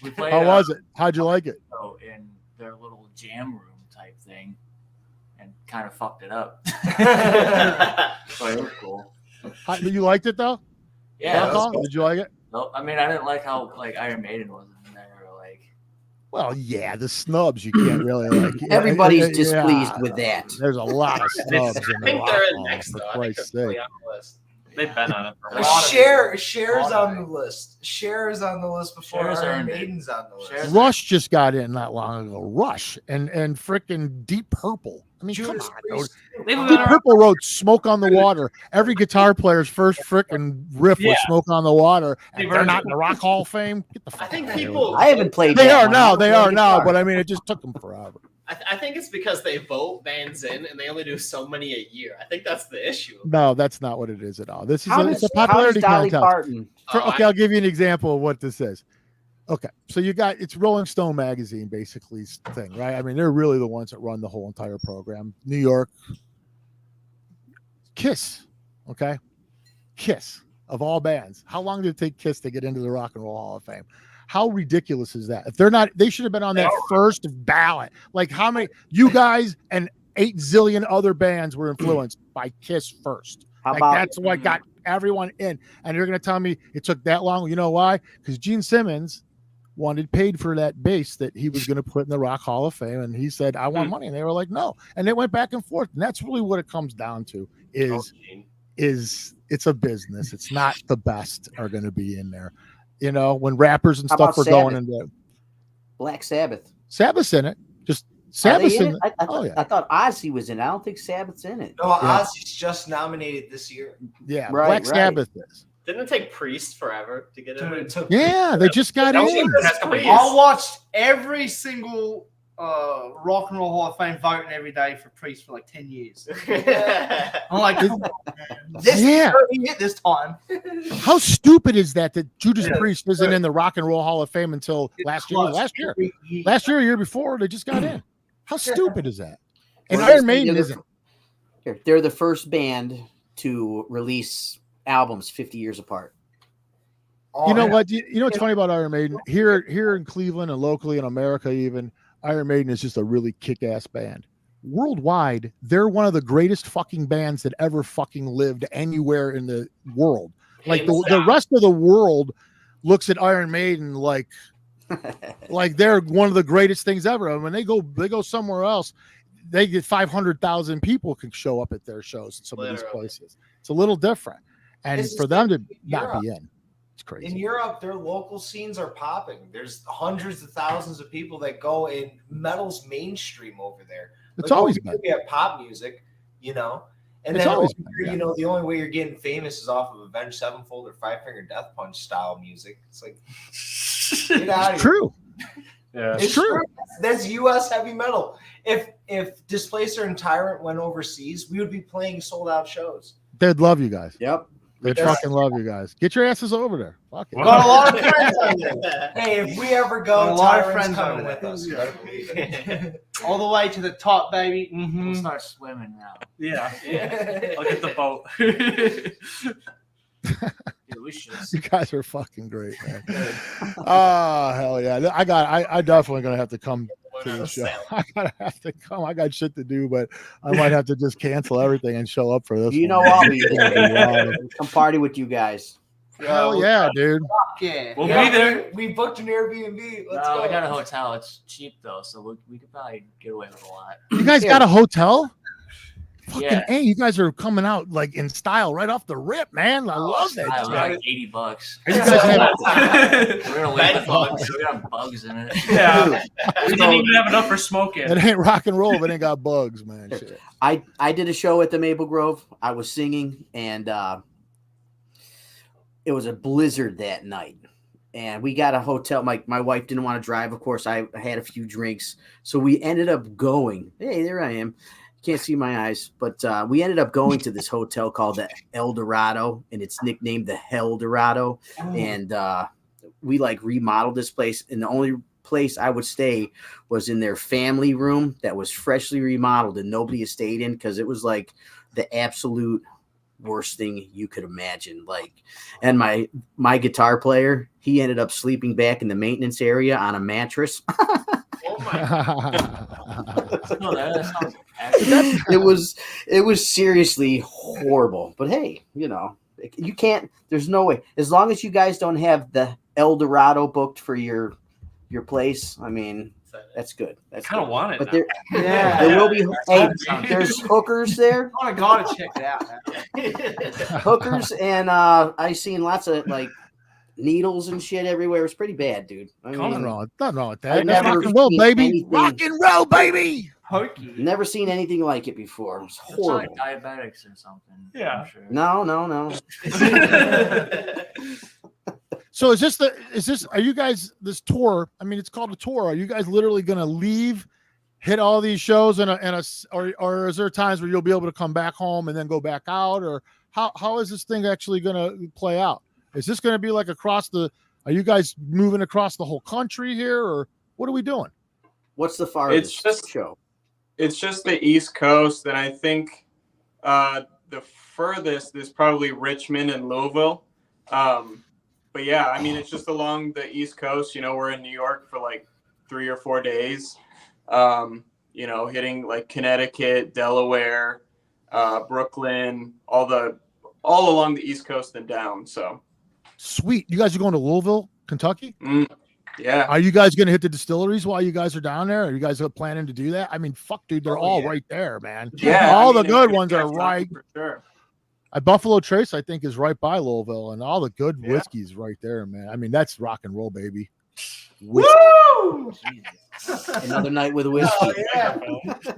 We played, how was it? How'd you like it? Oh, in their little jam room type thing, and kind of fucked it up. But it was cool. You liked it though? Yeah. Cool. Did you like it? No, I mean I didn't like how like Iron Maiden was in there. Like, well, yeah, the snubs you can't really like. Everybody's displeased with that. There's a lot of snubs. I think they're in next though. I think they're really on the list. They've been on it for a while. Cher's on the list. Cher is on the list before Iron Maiden's on the list. Rush just got in not long ago. Rush and freaking Deep Purple. I mean, come on, dude. Deep Purple wrote "Smoke on the Water." Every guitar player's first freaking riff was "Smoke on the Water." And they're not in the Rock Hall of Fame. Get the fuck I think out people. I haven't played. They are now. They are now. But I mean, it just took them forever. I think it's because they vote bands in and they only do so many a year. I think that's the issue. No, that's not what it is at all. This is it's a popularity contest. Okay, I'll give you an example of what this is. Okay, so it's Rolling Stone magazine basically thing, right? I mean, they're really the ones that run the whole entire program. New York, Kiss, okay? Kiss, of all bands. How long did it take Kiss to get into the Rock and Roll Hall of Fame? How ridiculous is that? If they're not, they should have been on that first ballot. Like how many, you guys and 8 zillion other bands were influenced by Kiss first. That's what got everyone in. And you're going to tell me it took that long? You know why? Because Gene Simmons paid for that bass that he was going to put in the Rock Hall of Fame. And he said, I want money. And they were like, no. And they went back and forth. And that's really what it comes down to is it's a business. It's not the best are going to be in there. You know, when rappers and stuff were going into Black Sabbath. Sabbath's in it. Just Sabbath's in it. I thought Ozzy was in it. I don't think Sabbath's in it. No, Ozzy's just nominated this year. Yeah, Black Sabbath is. Didn't it take Priest forever to get in? Yeah, they just got in. I watched every single Rock and Roll Hall of Fame voting every day for Priest for like 10 years. I'm like, come on, man. He hit this time. How stupid is that Judas Priest isn't in the Rock and Roll Hall of Fame until last year? Last year, a year before, they just got in. How stupid is that? And Iron Maiden isn't. They're the first band to release albums 50 years apart. You know what? You know what's funny about Iron Maiden? Here in Cleveland and locally in America, even Iron Maiden is just a really kick-ass band. Worldwide, they're one of the greatest fucking bands that ever fucking lived anywhere in the world. Like the rest of the world looks at Iron Maiden like they're one of the greatest things ever. And when they go somewhere else, they get 500,000 people can show up at their shows in some of these places. It's a little different, and for them to not be in. Crazy. In Europe, their local scenes are popping. There's hundreds of thousands of people that go, and metal's mainstream over there. It's always been. We have pop music, you know, and it's then always here, you know, the only way you're getting famous is off of Avenged Sevenfold or Five Finger Death Punch style music. It's like, get out of here. True. Yeah, it's true. That's U.S. heavy metal. If Dysplacer and Tyrant went overseas, we would be playing sold out shows. They'd love you guys. Yep. They fucking love you guys. Get your asses over there. Fuck it. Got a lot of friends over there. Hey, if we ever go, a lot of friends coming with us. All the way to the top, baby. We'll start swimming now. Yeah. I'll get the boat. Yeah, we should. You guys are fucking great, man. Oh, hell yeah. I definitely gonna have to come to the show. I gotta have to come. I got shit to do, but I might have to just cancel everything and show up for this. You know, I'll be there. Come party with you guys. Hell yeah, dude. Yeah. We'll be there. We booked an Airbnb. Let's go. We got a hotel. It's cheap though, so we could probably get away with a lot. You guys got a hotel? Fucking Yeah. you guys are coming out like in style right off the rip, man. I love it. It's like $80. You guys have, We're gonna leave bugs. We got bugs in it. Yeah. We didn't even have enough for smoking. it ain't rock and roll if it ain't got bugs, man. Shit. I did a show at the Maple Grove. I was singing, and it was a blizzard that night. And we got a hotel. My wife didn't want to drive. Of course, I had a few drinks. So we ended up going. Hey, there I am. Can't see my eyes. But we ended up going to this hotel called the El Dorado, and it's nicknamed the Hell Dorado. Oh. And we like remodeled this place. And the only place I would stay was in their family room that was freshly remodeled and nobody had stayed in because it was like the absolute worst thing you could imagine. Like, and my guitar player, he ended up sleeping back in the maintenance area on a mattress. Oh my God. No, that sounds it was seriously horrible. But hey, you know, you can't. There's no way. As long as you guys don't have the El Dorado booked for your place, I mean, that's good. That's kind of want it. But there will be. Hey, there's hookers there. I gotta check it out. Hookers, and I seen lots of like needles and shit everywhere. It's pretty bad, dude. Nothing wrong with that. That's rock and roll, baby. Rock and roll, baby. Hokey. Never seen anything like it before. It's horrible. It's like diabetics or something. Yeah. Sure. No. So are you guys this tour? I mean, it's called a tour. Are you guys literally going to leave, hit all these shows or is there times where you'll be able to come back home and then go back out, or how is this thing actually going to play out? Is this going to be like are you guys moving across the whole country here, or what are we doing? What's the farthest show? It's just the East Coast, and I think the furthest is probably Richmond and Louisville. But yeah, I mean, it's just along the East Coast. You know, we're in New York for like 3 or 4 days. You know, hitting like Connecticut, Delaware, Brooklyn, all along the East Coast and down. So sweet. You guys are going to Louisville, Kentucky? Yeah. Are you guys going to hit the distilleries while you guys are down there? Are you guys planning to do that? I mean, fuck, dude, they're all right there, man. Yeah. All the good ones are right. For sure. Buffalo Trace, I think, is right by Louisville, and all the good whiskey's right there, man. I mean, that's rock and roll, baby. Whiskey. Woo! Another night with whiskey. Oh,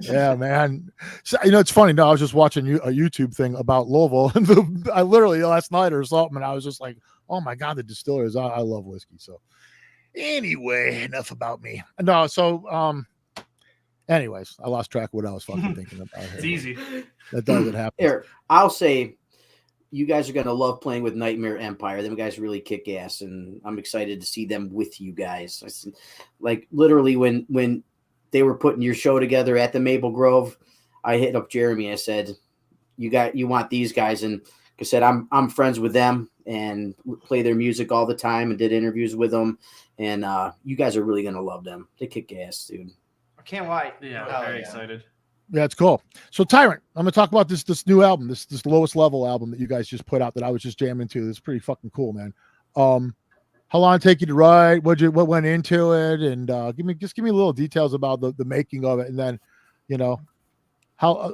yeah, man. So, you know, it's funny. No, I was just watching a YouTube thing about Louisville, and I literally last night or something, and I was just like, oh my God, the distillers. I love whiskey. So anyway, enough about me. No, so Anyways, I lost track of what I was fucking thinking about. It's easy. That doesn't happen. Here, I'll say, you guys are gonna love playing with Nightmare Empire. Them guys really kick ass, and I'm excited to see them with you guys. Like literally, when they were putting your show together at the Maple Grove, I hit up Jeremy. I said, you want these guys, and I said I'm friends with them and play their music all the time and did interviews with them, and you guys are really gonna love them. They kick ass, dude. I can't wait. Yeah, very excited. Yeah, it's cool. So Tyrant, I'm gonna talk about this new album, this lowest level album that you guys just put out that I was just jamming to. It's pretty fucking cool, man. How long did it take you to write? What went into it? And give me a little details about the making of it, and then, how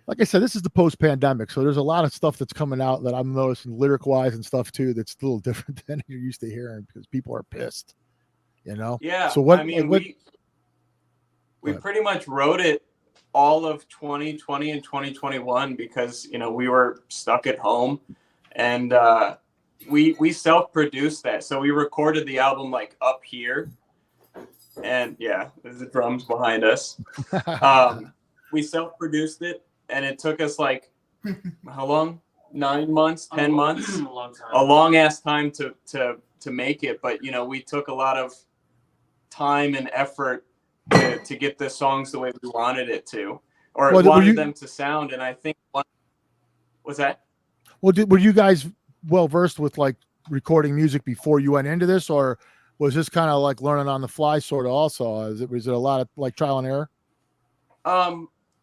like I said, this is the post-pandemic, so there's a lot of stuff that's coming out that I'm noticing lyric-wise and stuff too that's a little different than you're used to hearing because people are pissed. Yeah. So what? I mean, we pretty much wrote it all of 2020 and 2021 because we were stuck at home, and we self-produced that. So we recorded the album like up here, and there's the drums behind us. We self-produced it, and it took us like how long? 9 months, 10 months, a long ass time to make it. But we took a lot of time and effort to get the songs the way we wanted it to, or wanted them to sound. And I think was that. Well, were you guys well versed with like recording music before you went into this, or was this kind of like learning on the fly sort of also? Was it a lot of like trial and error?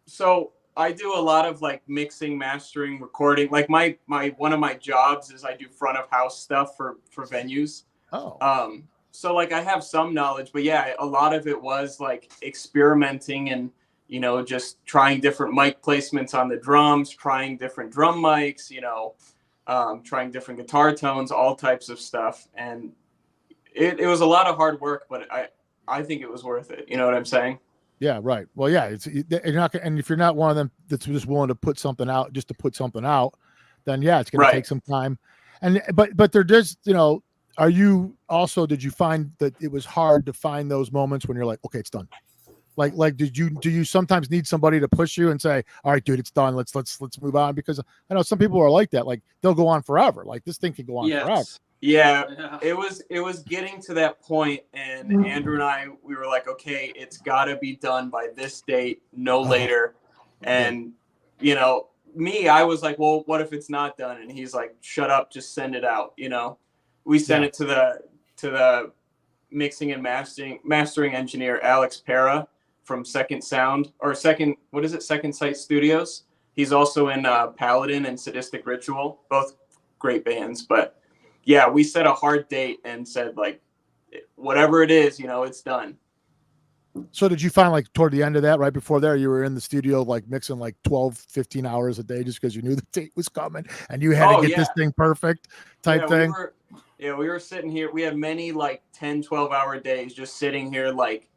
So I do a lot of like mixing, mastering, recording. Like my one of my jobs is I do front of house stuff for venues. Oh. So like I have some knowledge, but a lot of it was like experimenting and just trying different mic placements on the drums, trying different drum mics, trying different guitar tones, all types of stuff. And it was a lot of hard work, but I think it was worth it. You know what I'm saying? Yeah, right. Well, yeah, you're not, and if you're not one of them that's just willing to put something out just to put something out, then it's going to take some time. And but there does, are you also, did you find that it was hard to find those moments when you're like, okay, it's done? Like do you sometimes need somebody to push you and say, all right, dude, it's done. Let's move on? Because I know some people are like that. Like they'll go on forever. Like this thing can go on forever. Yeah, it was getting to that point, and Andrew and I, we were like, okay, it's got to be done by this date, no later. And me, I was like, well, what if it's not done? And he's like, shut up, just send it out. We sent it to the mixing and mastering engineer Alex Pera from Second Sight Studios. He's also in Paladin and Sadistic Ritual, both great bands, but. Yeah, we set a hard date and said, like, whatever it is, it's done. So did you find, like, toward the end of that, right before there, you were in the studio, like, mixing, like, 12, 15 hours a day just because you knew the date was coming and you had to get this thing perfect type thing? We were sitting here. We had many, like, 10, 12-hour days just sitting here, like,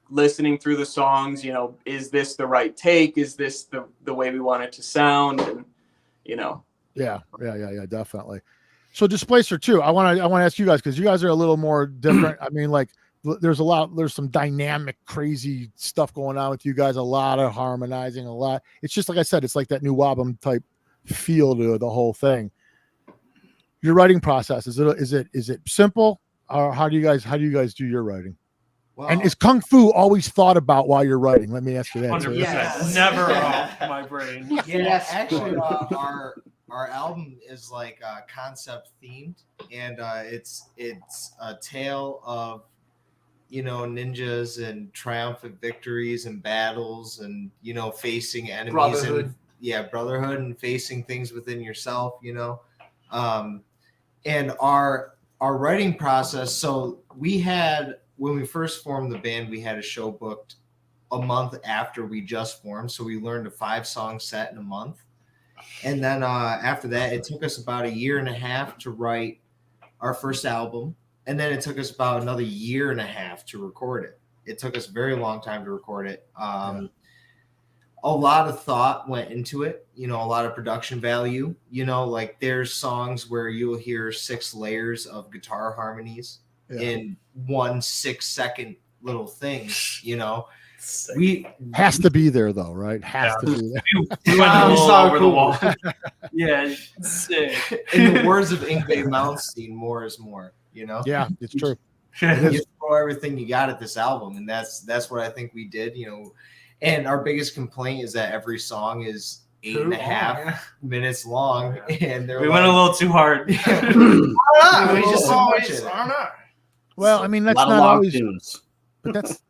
listening through the songs. Is this the right take? Is this the way we want it to sound? And, Yeah, definitely. So Dysplacer too. I want to ask you guys because you guys are a little more different. I mean, like there's some dynamic, crazy stuff going on with you guys. A lot of harmonizing, a lot. It's just like I said. It's like that new album type feel to the whole thing. Your writing process is it simple, or how do you guys do your writing? Well, and is Kung Fu always thought about while you're writing? Let me ask you that. 100%. Yes. Never off my brain. Yes, actually, our album is like concept themed, and it's a tale of ninjas and triumphant victories and battles and facing enemies brotherhood. Brotherhood and facing things within yourself. And our writing process. So we had, when we first formed the band, we had a show booked a month after we just formed, so we learned a 5-song set in a month. And then after that, it took us about 1.5 years to write our first album. And then it took us about another 1.5 years to record it. It took us a very long time to record it. A lot of thought went into it, a lot of production value. Like there's songs where you'll hear 6 layers of guitar harmonies in 1 6-second little things, We has to be there though, right? Has to be there. We went all over the wall. Yeah, sick. In the words of Inkbay Malmsteen, more is more. Yeah, it's true. You throw everything you got at this album, and that's what I think we did. And our biggest complaint is that every song is 8.5 minutes long, and we went a little too hard. We just always, I don't know. Well, I mean, that's not always. Tunes. But that's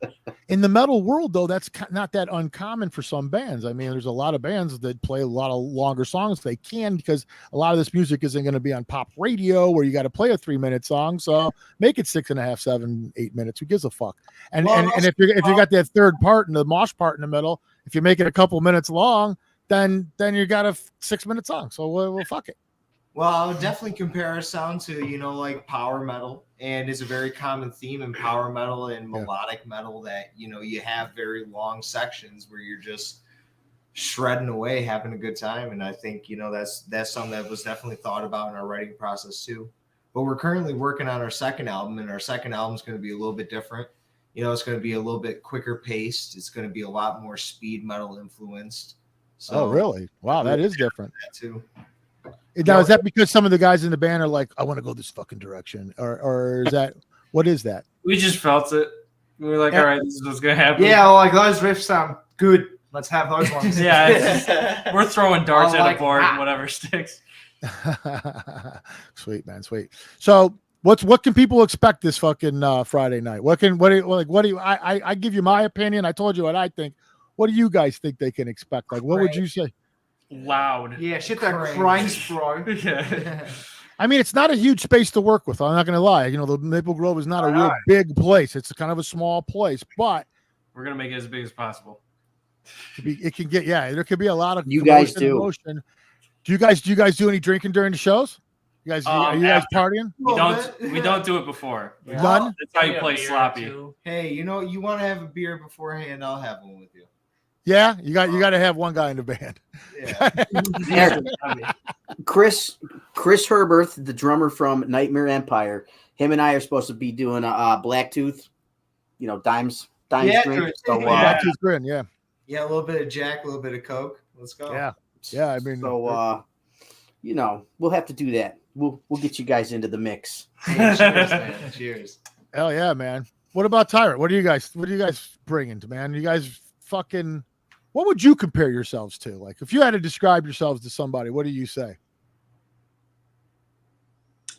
in the metal world, though. That's not that uncommon for some bands. I mean, there's a lot of bands that play a lot of longer songs. They can, because a lot of this music isn't going to be on pop radio where you got to play a 3-minute song. So make it 6.5, 7, 8 minutes. Who gives a fuck? And if you got that third part and the mosh part in the middle, if you make it a couple minutes long, then you got a 6-minute song. So we'll fuck it. Well, I would definitely compare our sound to, like power metal, and it's a very common theme in power metal and melodic metal that, you have very long sections where you're just shredding away, having a good time. And I think, that's something that was definitely thought about in our writing process too. But we're currently working on our second album, and our second album is going to be a little bit different. It's going to be a little bit quicker paced. It's going to be a lot more speed metal influenced. So, really? Wow, that is different. That too. Now, is that because some of the guys in the band are like, I want to go this fucking direction? Or is that, what is that? We just felt it. We were like, all right, this is what's going to happen. Yeah, like those riffs sound good. Let's have those ones. Yeah, we're throwing darts at a board, whatever sticks. Sweet, man, sweet. So what can people expect this fucking Friday night? I give you my opinion. I told you what I think. What do you guys think they can expect? Like, what would you say? Loud. Yeah, shit that grinds, bro. Yeah. I mean, it's not a huge space to work with. I'm not going to lie. The Maple Grove is not a real big place. It's kind of a small place, but we're going to make it as big as possible. It can get, there could be a lot of you guys do. Emotion. Do you guys do any drinking during the shows? You guys, are you guys partying? We don't do it before. None? That's how you play sloppy. Hey, you want to have a beer beforehand? I'll have one with you. Yeah, you got to have one guy in the band. Yeah. Chris Herberth, the drummer from Nightmare Empire, him and I are supposed to be doing a Blacktooth, Dimes drink. So, Blacktooth grin, yeah. Yeah, a little bit of Jack, a little bit of Coke. Let's go. Yeah. I mean, so we'll have to do that. We'll get you guys into the mix. Hey, cheers, man. Cheers. Hell yeah, man. What about Tyrant? What are you guys bringing to, man? You guys fucking. What would you compare yourselves to? Like, if you had to describe yourselves to somebody, what do you say?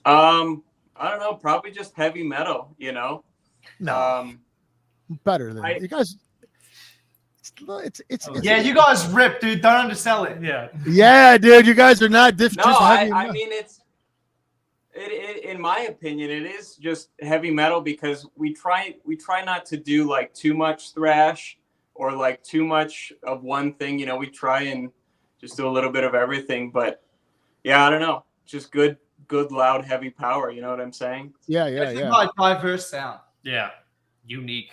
I don't know. Probably just heavy metal, No. Better than you guys. It's you guys rip, dude. Don't undersell it. Yeah, dude. You guys are not different. No, I mean, in my opinion, it is just heavy metal because we try not to do like too much thrash or like too much of one thing. We try and just do a little bit of everything. But yeah, I don't know. Just good, loud, heavy power. You know what I'm saying? Yeah. Like diverse sound. Yeah. Unique.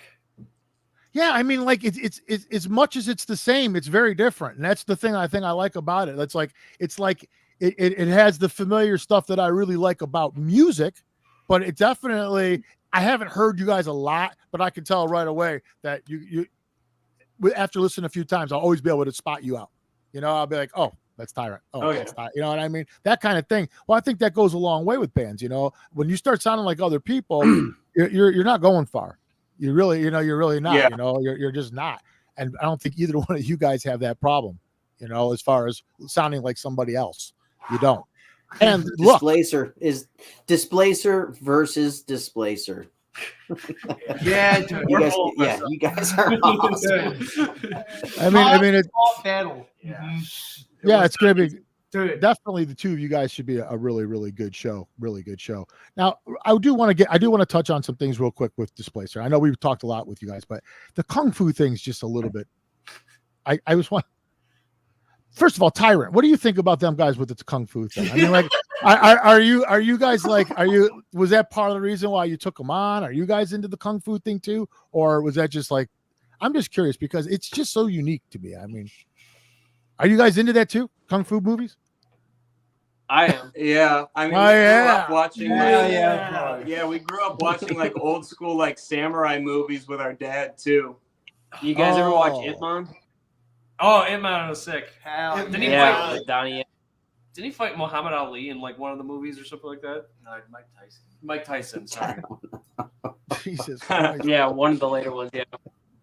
Yeah, I mean, like it's as much as it's the same, it's very different, and that's the thing I like about it. It's like it has the familiar stuff that I really like about music, but it definitely, I haven't heard you guys a lot, but I can tell right away that you after listening a few times, I'll always be able to spot you out. I'll be like, oh, that's Tyrant. Oh, that's Tyrant. You know what I mean? That kind of thing. Well, I think that goes a long way with bands. When you start sounding like other people, you're not going far. You're really not. Yeah. You're just not. And I don't think either one of you guys have that problem. As far as sounding like somebody else, you don't. And Dysplacer is Dysplacer versus Dysplacer. Yeah, dude, you guys are awesome. I mean, it's battle. Yeah, it's gonna be. Dude. Definitely the two of you guys should be a really, really good show. Really good show. Now, I do want to touch on some things real quick with Dysplacer. I know we've talked a lot with you guys, but the Kung Fu thing's just a little bit. First of all, Tyrant, what do you think about them guys with the Kung Fu thing? I mean, like, are you guys like, was that part of the reason why you took them on? Are you guys into the Kung Fu thing too? Or was that just like, I'm just curious because it's just so unique to me. I mean, are you guys into that too? Kung Fu movies? I am. Yeah, I mean, we grew up watching. We grew up watching like old school like samurai movies with our dad too. You guys ever watch Ip Man? Oh, Ip Man was sick. Didn't he fight Muhammad Ali in like one of the movies or something like that? No, Mike Tyson. Mike Tyson, sorry. Jesus Christ. Yeah, one of the later ones. Yeah.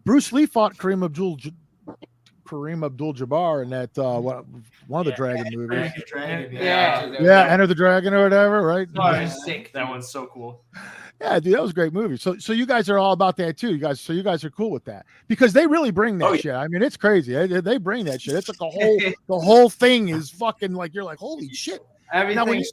Bruce Lee fought Kareem Abdul-Jabbar in that one of the Dragon movies. Enter the Dragon or whatever, right? Oh, sick. That one's so cool. Yeah, dude, that was a great movie. So you guys are all about that too. You guys are cool with that because they really bring that shit. I mean, it's crazy. They bring that shit. It's like the whole thing is fucking like you're like, holy shit. Everything.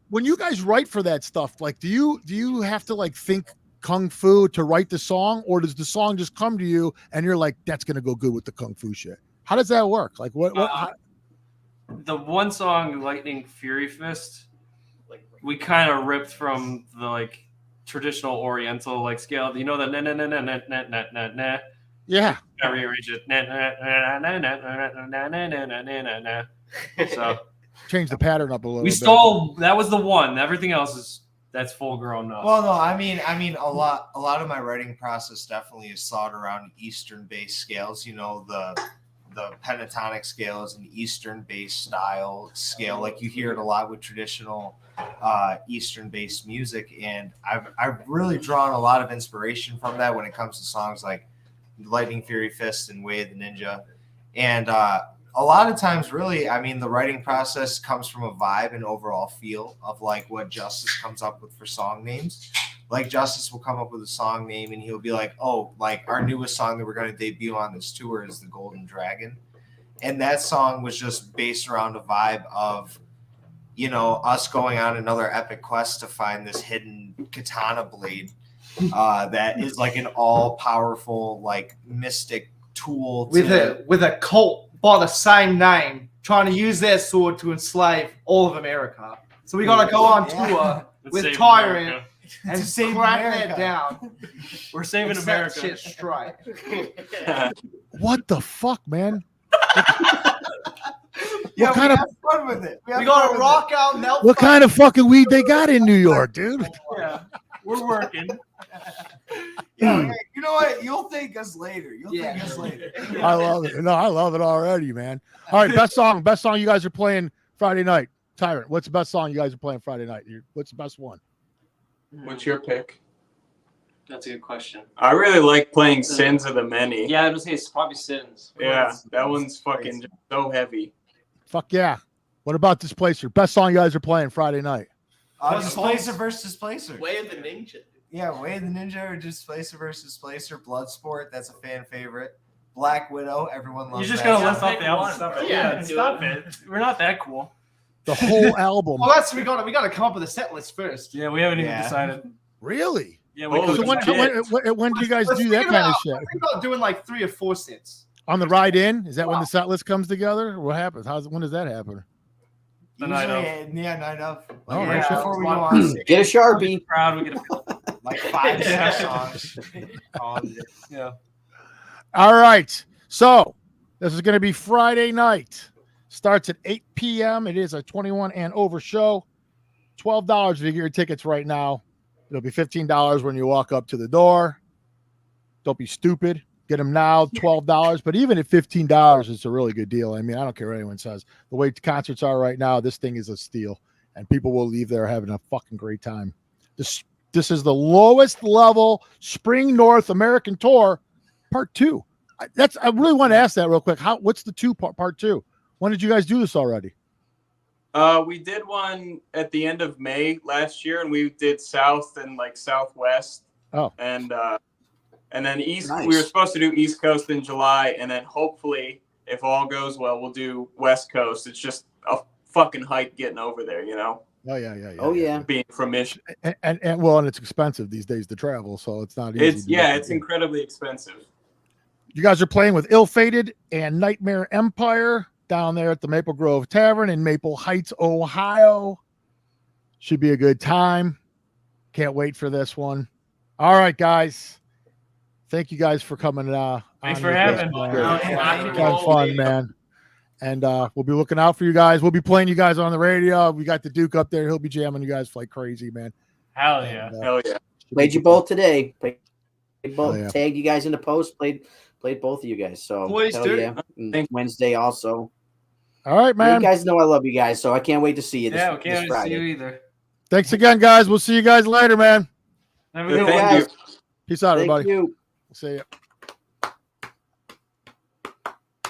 When you guys write for that stuff, like do you have to like think kung fu to write the song, or does the song just come to you and you're like, that's gonna go good with the kung fu shit? How does that work? Like the one song, Lightning Fury Fist, we kind of ripped from the like traditional Oriental like scale. You know the na na na na na na na na na. Yeah. I rearrange it. Na na na na na na na na na na. So change the pattern up a little. We stole. That was the one. Everything else that's full grown up. Well, no, I mean, a lot of my writing process definitely is thought around Eastern-based scales. You know, the pentatonic scale is an Eastern-based style scale. Like you hear it a lot with traditional Eastern-based music, and I've really drawn a lot of inspiration from that when it comes to songs like Lightning Fury Fist and Way of the Ninja. And a lot of times, really, I mean, the writing process comes from a vibe and overall feel of like what Justice comes up with for song names. Like Justice will come up with a song name and he'll be like, oh, like our newest song that we're going to debut on this tour is The Golden Dragon. And that song was just based around a vibe of, you know, us going on another epic quest to find this hidden katana blade that is like an all powerful, like mystic tool with a cult by the same name trying to use their sword to enslave all of America. So we got to go on tour with Tyrant and crack that down. We're saving America. Shit straight. What the fuck, man? Yeah, we have fun with it. We got to rock out. What kind of fucking weed they got in New York, dude? Yeah, we're working. Yeah, you know what? You'll thank us later. Thank us later. I love it. No, I love it already, man. All right, best song you guys are playing Friday night. Tyrant, what's the best song you guys are playing Friday night? What's the best one? What's your pick? That's a good question. I really like playing Sins of the Many. Yeah, I was gonna say it's probably Sins. Yeah, that one's fucking just so heavy. Fuck yeah. What about Dysplacer? Best song you guys are playing Friday night? Dysplacer versus Displacer. Way of the Ninja. Yeah, Way of the Ninja or Dysplacer versus Displacer. Bloodsport, that's a fan favorite. Black Widow, everyone loves. You're just that. gonna list off the album stuff. Yeah, stop it. We're not that cool. The whole album. Well, we got to come up with a set list first. Yeah, we haven't even decided. Really? Yeah. So when do you guys do that kind of shit? We're not doing like 3 or 4 sets. On the ride in? Is that when the set list comes together? What happens? When does that happen? The night of. Yeah, night of. Oh, like, right, before we go on. Get a Sharpie. Proud. We get like 5 songs. Yeah. All right. So this is going to be Friday night. Starts at 8 p.m. It is a 21 and over show. $12 if you get your tickets right now. It'll be $15 when you walk up to the door. Don't be stupid. Get them now, $12. But even at $15, it's a really good deal. I mean, I don't care what anyone says. The way concerts are right now, this thing is a steal. And people will leave there having a fucking great time. This is the lowest level Spring North American Tour, part 2. I really want to ask that real quick. What's the part 2? When did you guys do this already? We did one at the end of May last year, and we did South and like Southwest. Oh, and then East. Nice. We were supposed to do East Coast in July, and then hopefully, if all goes well, we'll do West Coast. It's just a fucking hike getting over there, you know. Oh yeah. Oh yeah. Being from Michigan, and it's expensive these days to travel, so it's not easy. It's incredibly expensive. You guys are playing with Ill Fated and Nightmare Empire down there at the Maple Grove Tavern in Maple Heights, Ohio. Should be a good time. Can't wait for this one. All right, guys. Thank you guys for coming. Thanks for having me. Had fun, man. And we'll be looking out for you guys. We'll be playing you guys on the radio. We got the Duke up there. He'll be jamming you guys like crazy, man. Hell yeah. Hell yeah. Played you both today. Played both. yeah. Tagged you guys in the post. Played both of you guys. So hell yeah. And Wednesday also. All right, man. You guys know I love you guys, so I can't wait to see you. We can't wait to see you either. Thanks again, guys. We'll see you guys later, man. Have a good one. Peace out, everybody. Thank you. See ya.